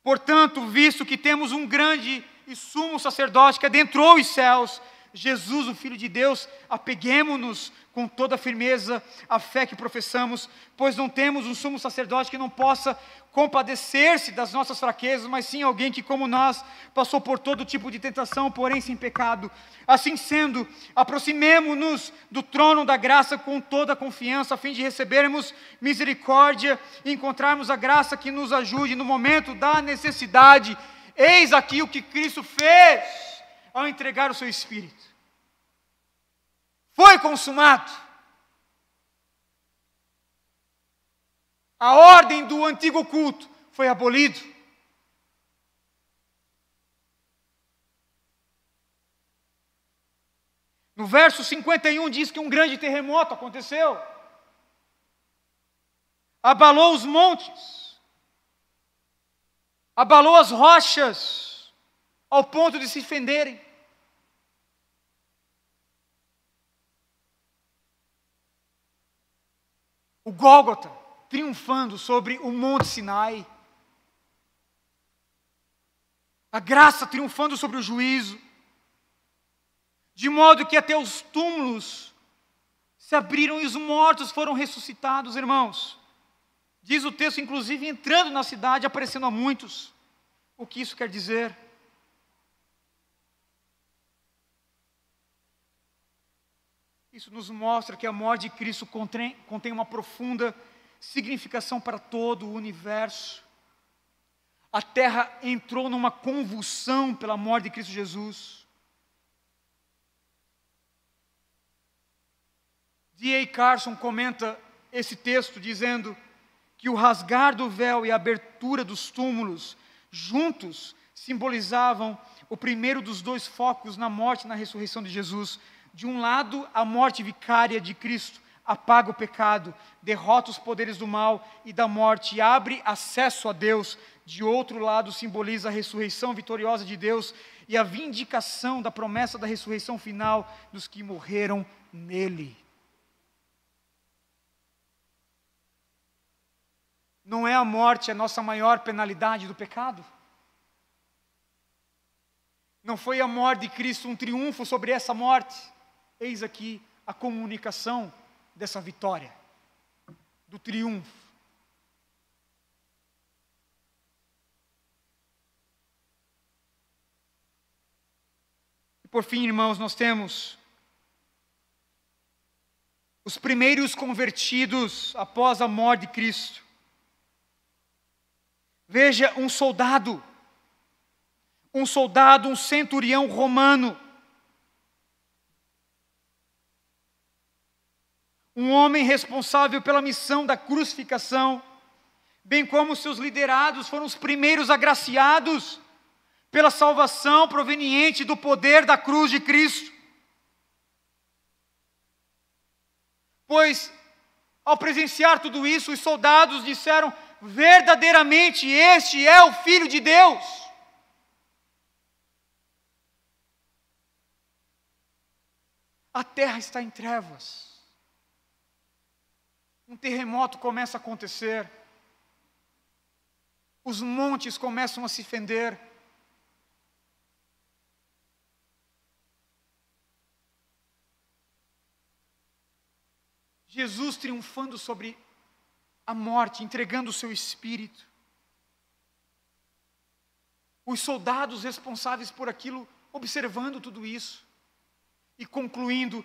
portanto, visto que temos um grande e sumo sacerdote que adentrou os céus, Jesus, o Filho de Deus, apeguemo-nos com toda a firmeza à fé que professamos, pois não temos um sumo sacerdote que não possa compadecer-se das nossas fraquezas, mas sim alguém que, como nós, passou por todo tipo de tentação, porém sem pecado. Assim sendo, aproximemo-nos do trono da graça com toda a confiança, a fim de recebermos misericórdia e encontrarmos a graça que nos ajude no momento da necessidade. Eis aqui o que Cristo fez ao entregar o seu Espírito. Foi consumado. A ordem do antigo culto foi abolido. No verso 51 diz que um grande terremoto aconteceu. Abalou os montes. Abalou as rochas, ao ponto de se fenderem. O Gólgota, triunfando sobre o Monte Sinai. A graça triunfando sobre o juízo. De modo que até os túmulos se abriram e os mortos foram ressuscitados, irmãos. Diz o texto, inclusive, entrando na cidade, aparecendo a muitos. O que isso quer dizer? Isso nos mostra que a morte de Cristo contém uma profunda significação para todo o universo. A terra entrou numa convulsão pela morte de Cristo Jesus. D.A. Carson comenta esse texto dizendo que o rasgar do véu e a abertura dos túmulos juntos simbolizavam o primeiro dos dois focos na morte e na ressurreição de Jesus. De um lado, a morte vicária de Cristo apaga o pecado, derrota os poderes do mal e da morte e abre acesso a Deus. De outro lado, simboliza a ressurreição vitoriosa de Deus e a vindicação da promessa da ressurreição final dos que morreram nele. Não é a morte a nossa maior penalidade do pecado? Não foi a morte de Cristo um triunfo sobre essa morte? Eis aqui a comunicação dessa vitória, do triunfo. E por fim, irmãos, nós temos os primeiros convertidos após a morte de Cristo. Veja um soldado, um centurião romano, um homem responsável pela missão da crucificação, bem como seus liderados foram os primeiros agraciados pela salvação proveniente do poder da cruz de Cristo. Pois, ao presenciar tudo isso, os soldados disseram: verdadeiramente este é o Filho de Deus. A terra está em trevas. Um terremoto começa a acontecer. Os montes começam a se fender. Jesus triunfando sobre a morte, entregando o seu espírito. Os soldados responsáveis por aquilo, observando tudo isso e concluindo: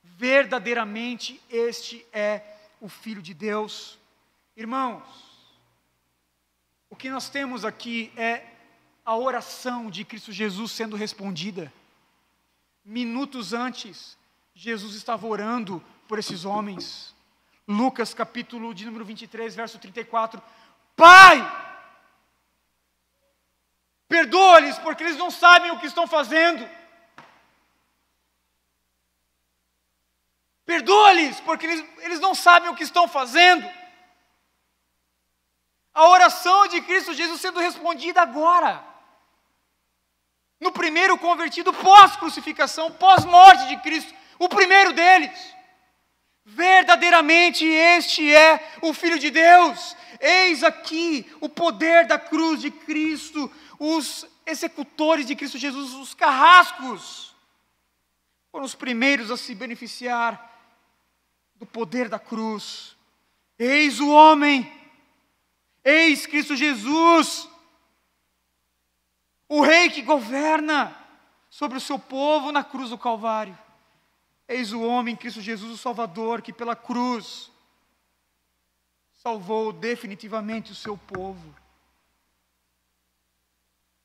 verdadeiramente este é o Filho de Deus. Irmãos, o que nós temos aqui é a oração de Cristo Jesus sendo respondida. Minutos antes, Jesus estava orando por esses homens. Lucas capítulo de número 23, verso 34. Pai, perdoa-lhes porque eles não sabem o que estão fazendo. Perdoa-lhes porque eles não sabem o que estão fazendo. A oração de Cristo Jesus sendo respondida agora. No primeiro convertido pós-crucificação, pós-morte de Cristo. O primeiro deles. Verdadeiramente este é o Filho de Deus. Eis aqui o poder da cruz de Cristo. Os executores de Cristo Jesus, os carrascos, foram os primeiros a se beneficiar do poder da cruz. Eis o homem, eis Cristo Jesus, o Rei que governa sobre o seu povo na cruz do Calvário. Eis o homem, Cristo Jesus, o Salvador, que pela cruz salvou definitivamente o seu povo.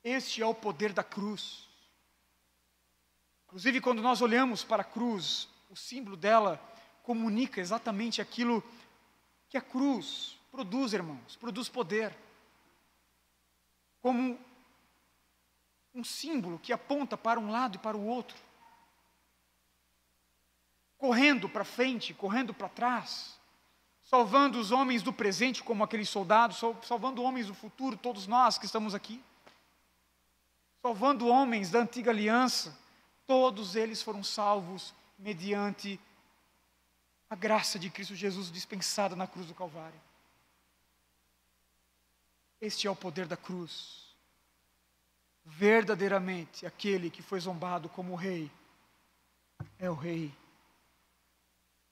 Este é o poder da cruz. Inclusive, quando nós olhamos para a cruz, o símbolo dela comunica exatamente aquilo que a cruz produz, irmãos, produz poder. Como um símbolo que aponta para um lado e para o outro. Correndo para frente, correndo para trás. Salvando os homens do presente, como aqueles soldados, salvando homens do futuro, todos nós que estamos aqui. Salvando homens da antiga aliança, todos eles foram salvos mediante a graça de Cristo Jesus dispensada na cruz do Calvário. Este é o poder da cruz. Verdadeiramente, aquele que foi zombado como rei, é o rei.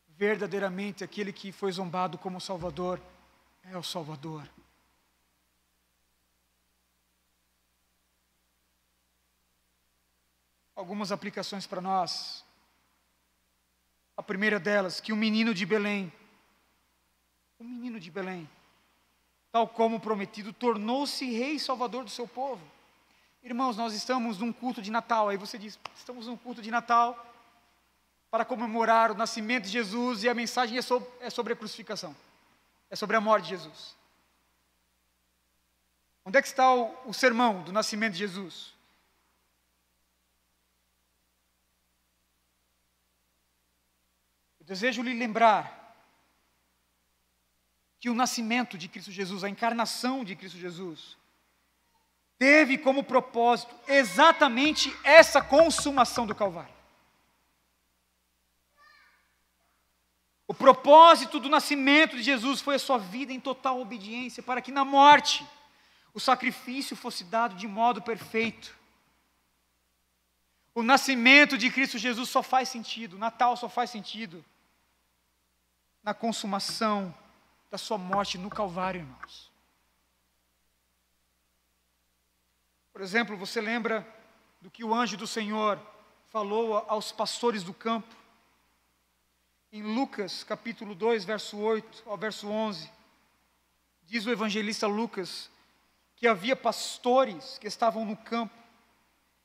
Verdadeiramente, aquele que foi zombado como Salvador, é o Salvador. Algumas aplicações para nós. A primeira delas, que o menino de Belém, tal como prometido, tornou-se rei e salvador do seu povo. Irmãos, nós estamos num culto de Natal. Aí você diz, estamos num culto de Natal para comemorar o nascimento de Jesus, e a mensagem é sobre a crucificação, é sobre a morte de Jesus. Onde é que está o sermão do nascimento de Jesus? Eu desejo lhe lembrar que o nascimento de Cristo Jesus, a encarnação de Cristo Jesus, teve como propósito exatamente essa consumação do Calvário. O propósito do nascimento de Jesus foi a sua vida em total obediência, para que na morte o sacrifício fosse dado de modo perfeito. O nascimento de Cristo Jesus só faz sentido, o Natal só faz sentido na consumação da sua morte no Calvário, irmãos. Por exemplo, você lembra do que o anjo do Senhor falou aos pastores do campo? Em Lucas, capítulo 2, verso 8 ao verso 11, diz o evangelista Lucas que havia pastores que estavam no campo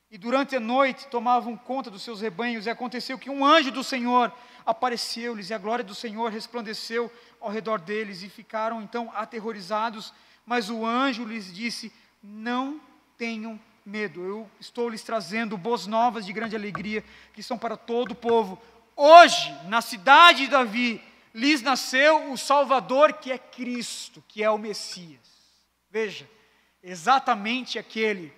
e durante a noite tomavam conta dos seus rebanhos, e aconteceu que um anjo do Senhor apareceu-lhes, e a glória do Senhor resplandeceu ao redor deles, e ficaram então aterrorizados, mas o anjo lhes disse: não tenham medo, eu estou lhes trazendo boas novas de grande alegria, que são para todo o povo. Hoje, na cidade de Davi, lhes nasceu o Salvador, que é Cristo, que é o Messias. Veja, exatamente aquele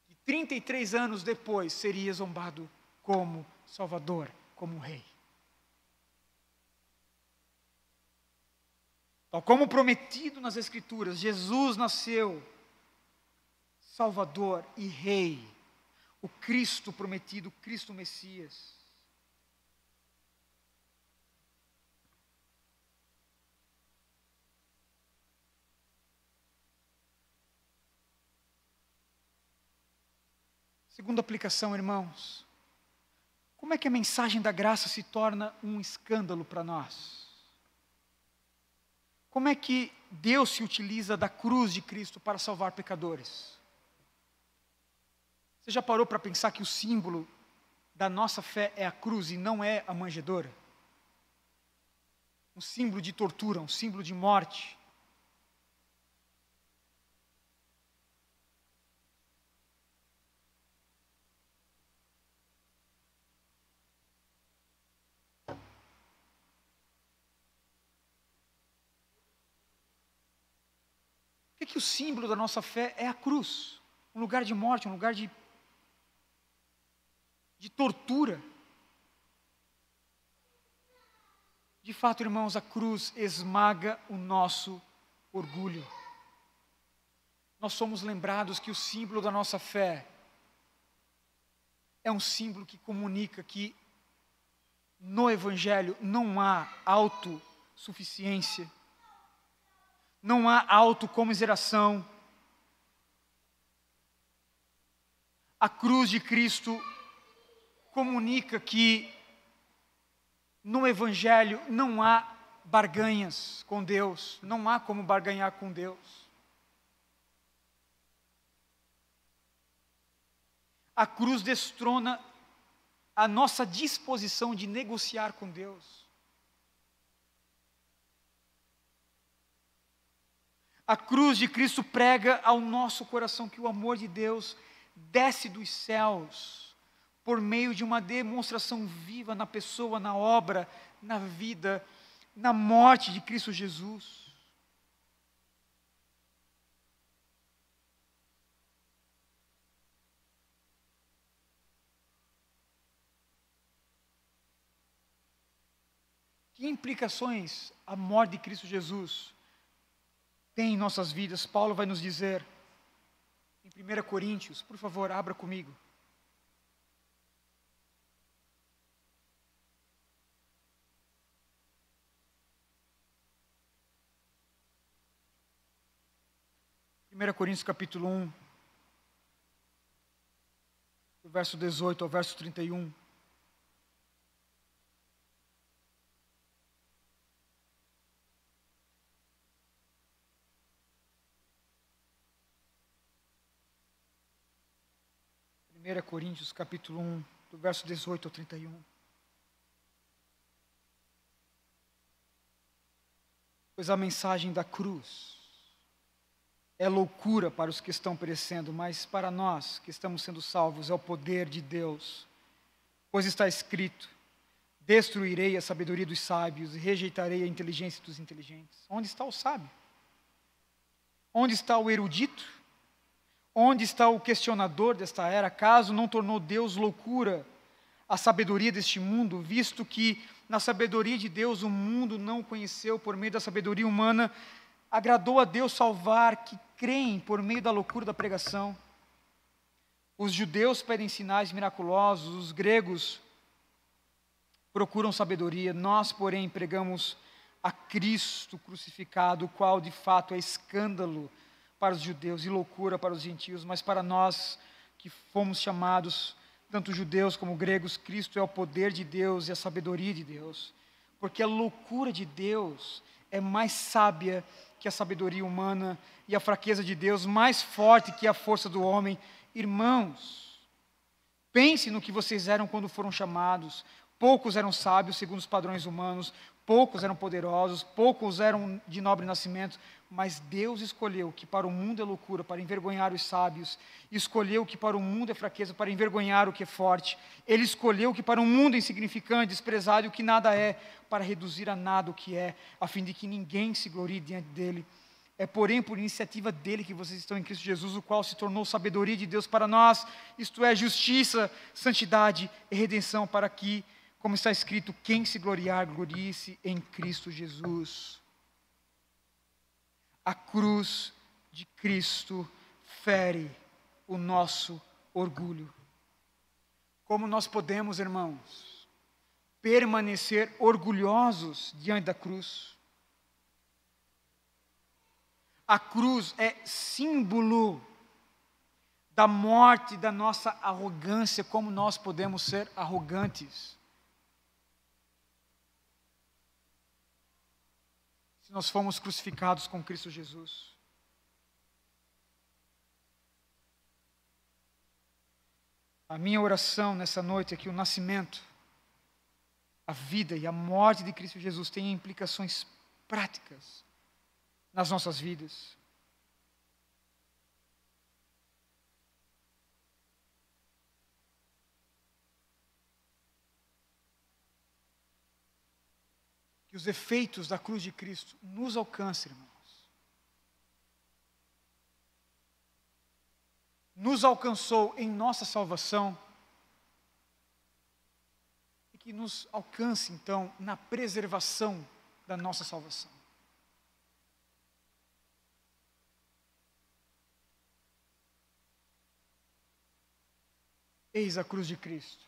que 33 anos depois seria zombado como Salvador, como Rei. Tal como prometido nas Escrituras, Jesus nasceu Salvador e Rei. O Cristo prometido, o Cristo Messias. Segunda aplicação, irmãos. Como é que a mensagem da graça se torna um escândalo para nós? Como é que Deus se utiliza da cruz de Cristo para salvar pecadores? Você já parou para pensar que o símbolo da nossa fé é a cruz e não é a manjedoura? Um símbolo de tortura, um símbolo de morte. Por que o símbolo da nossa fé é a cruz? Um lugar de morte, um lugar de tortura. De fato, irmãos, a cruz esmaga o nosso orgulho. Nós somos lembrados que o símbolo da nossa fé é um símbolo que comunica que no Evangelho não há autossuficiência, não há autocomiseração. A cruz de Cristo comunica que no Evangelho não há barganhas com Deus, não há como barganhar com Deus. A cruz destrona a nossa disposição de negociar com Deus. A cruz de Cristo prega ao nosso coração que o amor de Deus desce dos céus por meio de uma demonstração viva na pessoa, na obra, na vida, na morte de Cristo Jesus. Que implicações a morte de Cristo Jesus tem em nossas vidas? Paulo vai nos dizer em 1 Coríntios, por favor, abra comigo. Primeira Coríntios capítulo 1, do verso 18 ao verso 31. Primeira Coríntios capítulo 1, do verso 18 ao 31. Pois a mensagem da cruz é loucura para os que estão perecendo, mas para nós que estamos sendo salvos é o poder de Deus. Pois está escrito: destruirei a sabedoria dos sábios e rejeitarei a inteligência dos inteligentes. Onde está o sábio? Onde está o erudito? Onde está o questionador desta era? Acaso não tornou Deus loucura a sabedoria deste mundo, visto que na sabedoria de Deus o mundo não o conheceu por meio da sabedoria humana? Agradou a Deus salvar que creem por meio da loucura da pregação. Os judeus pedem sinais miraculosos, os gregos procuram sabedoria. Nós, porém, pregamos a Cristo crucificado, o qual de fato é escândalo para os judeus e loucura para os gentios, mas para nós que fomos chamados, tanto judeus como gregos, Cristo é o poder de Deus e a sabedoria de Deus, porque a loucura de Deus é mais sábia que a sabedoria humana, e a fraqueza de Deus mais forte que a força do homem. Irmãos, pense no que vocês eram quando foram chamados. Poucos eram sábios segundo os padrões humanos, poucos eram poderosos, poucos eram de nobre nascimento, mas Deus escolheu o que para o mundo é loucura, para envergonhar os sábios, escolheu o que para o mundo é fraqueza, para envergonhar o que é forte. Ele escolheu o que para o mundo é insignificante, desprezado, e o que nada é, para reduzir a nada o que é, a fim de que ninguém se glorie diante dele. É, porém, por iniciativa dele que vocês estão em Cristo Jesus, o qual se tornou sabedoria de Deus para nós, isto é, justiça, santidade e redenção, para que, como está escrito, quem se gloriar, glorie-se em Cristo Jesus. A cruz de Cristo fere o nosso orgulho. Como nós podemos, irmãos, permanecer orgulhosos diante da cruz? A cruz é símbolo da morte da nossa arrogância. Como nós podemos ser arrogantes se nós fomos crucificados com Cristo Jesus? A minha oração nessa noite é que o nascimento, a vida e a morte de Cristo Jesus tenham implicações práticas nas nossas vidas. Que os efeitos da cruz de Cristo nos alcancem, irmãos. Nos alcançou em nossa salvação e que nos alcance, então, na preservação da nossa salvação. Eis a cruz de Cristo,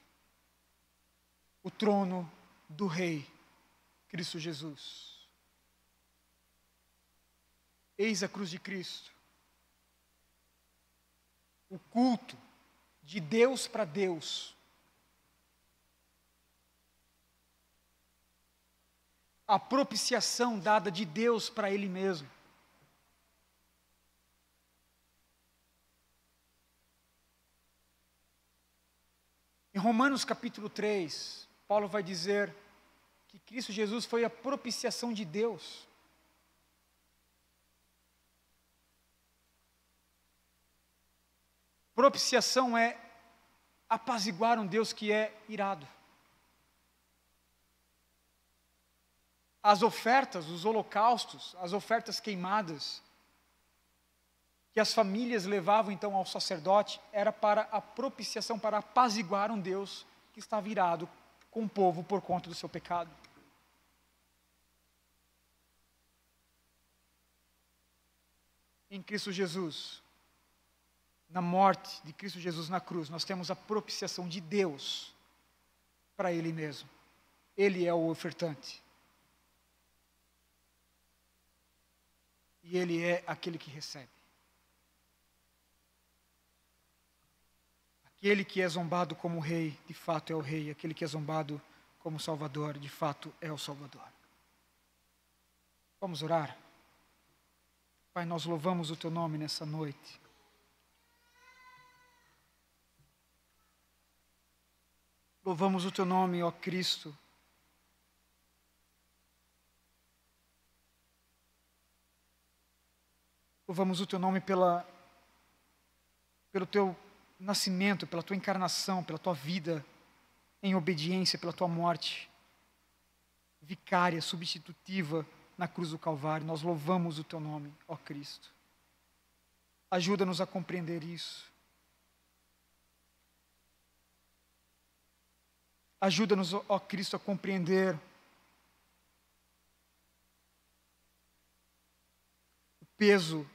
o trono do Rei, Cristo Jesus. Eis a cruz de Cristo, o culto de Deus para Deus, a propiciação dada de Deus para Ele mesmo. Em Romanos capítulo 3, Paulo vai dizer que Cristo Jesus foi a propiciação de Deus. Propiciação é apaziguar um Deus que é irado. As ofertas, os holocaustos, as ofertas queimadas, que as famílias levavam então ao sacerdote, era para a propiciação, para apaziguar um Deus que estava irado com o povo por conta do seu pecado. Em Cristo Jesus, na morte de Cristo Jesus na cruz, nós temos a propiciação de Deus para Ele mesmo. Ele é o ofertante. E Ele é aquele que recebe. Aquele que é zombado como rei, de fato é o rei. Aquele que é zombado como salvador, de fato é o salvador. Vamos orar? Pai, nós louvamos o Teu nome nessa noite. Louvamos o Teu nome, ó Cristo. Louvamos o Teu nome pelo Teu nascimento, pela Tua encarnação, pela Tua vida em obediência, pela Tua morte vicária, substitutiva na cruz do Calvário. Nós louvamos o Teu nome, ó Cristo. Ajuda-nos a compreender isso. Ajuda-nos, ó Cristo, a compreender o peso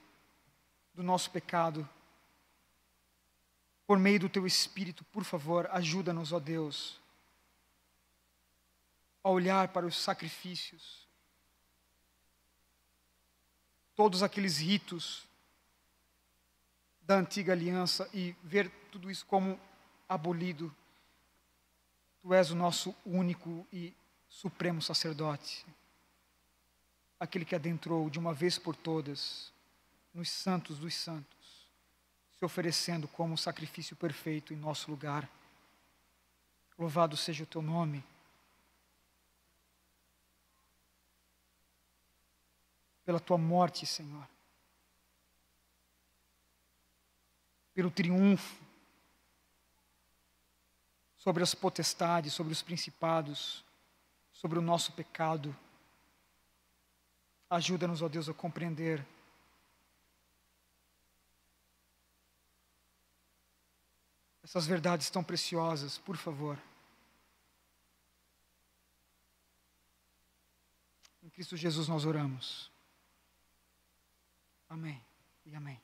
do nosso pecado. Por meio do Teu Espírito, por favor, ajuda-nos, ó Deus, a olhar para os sacrifícios, todos aqueles ritos da antiga aliança e ver tudo isso como abolido. Tu és o nosso único e supremo sacerdote, aquele que adentrou de uma vez por todas nos santos dos santos, se oferecendo como sacrifício perfeito em nosso lugar. Louvado seja o Teu nome. Pela Tua morte, Senhor. Pelo triunfo sobre as potestades, sobre os principados, sobre o nosso pecado. Ajuda-nos, ó Deus, a compreender essas verdades tão preciosas, por favor. Em Cristo Jesus nós oramos. Amém e amém.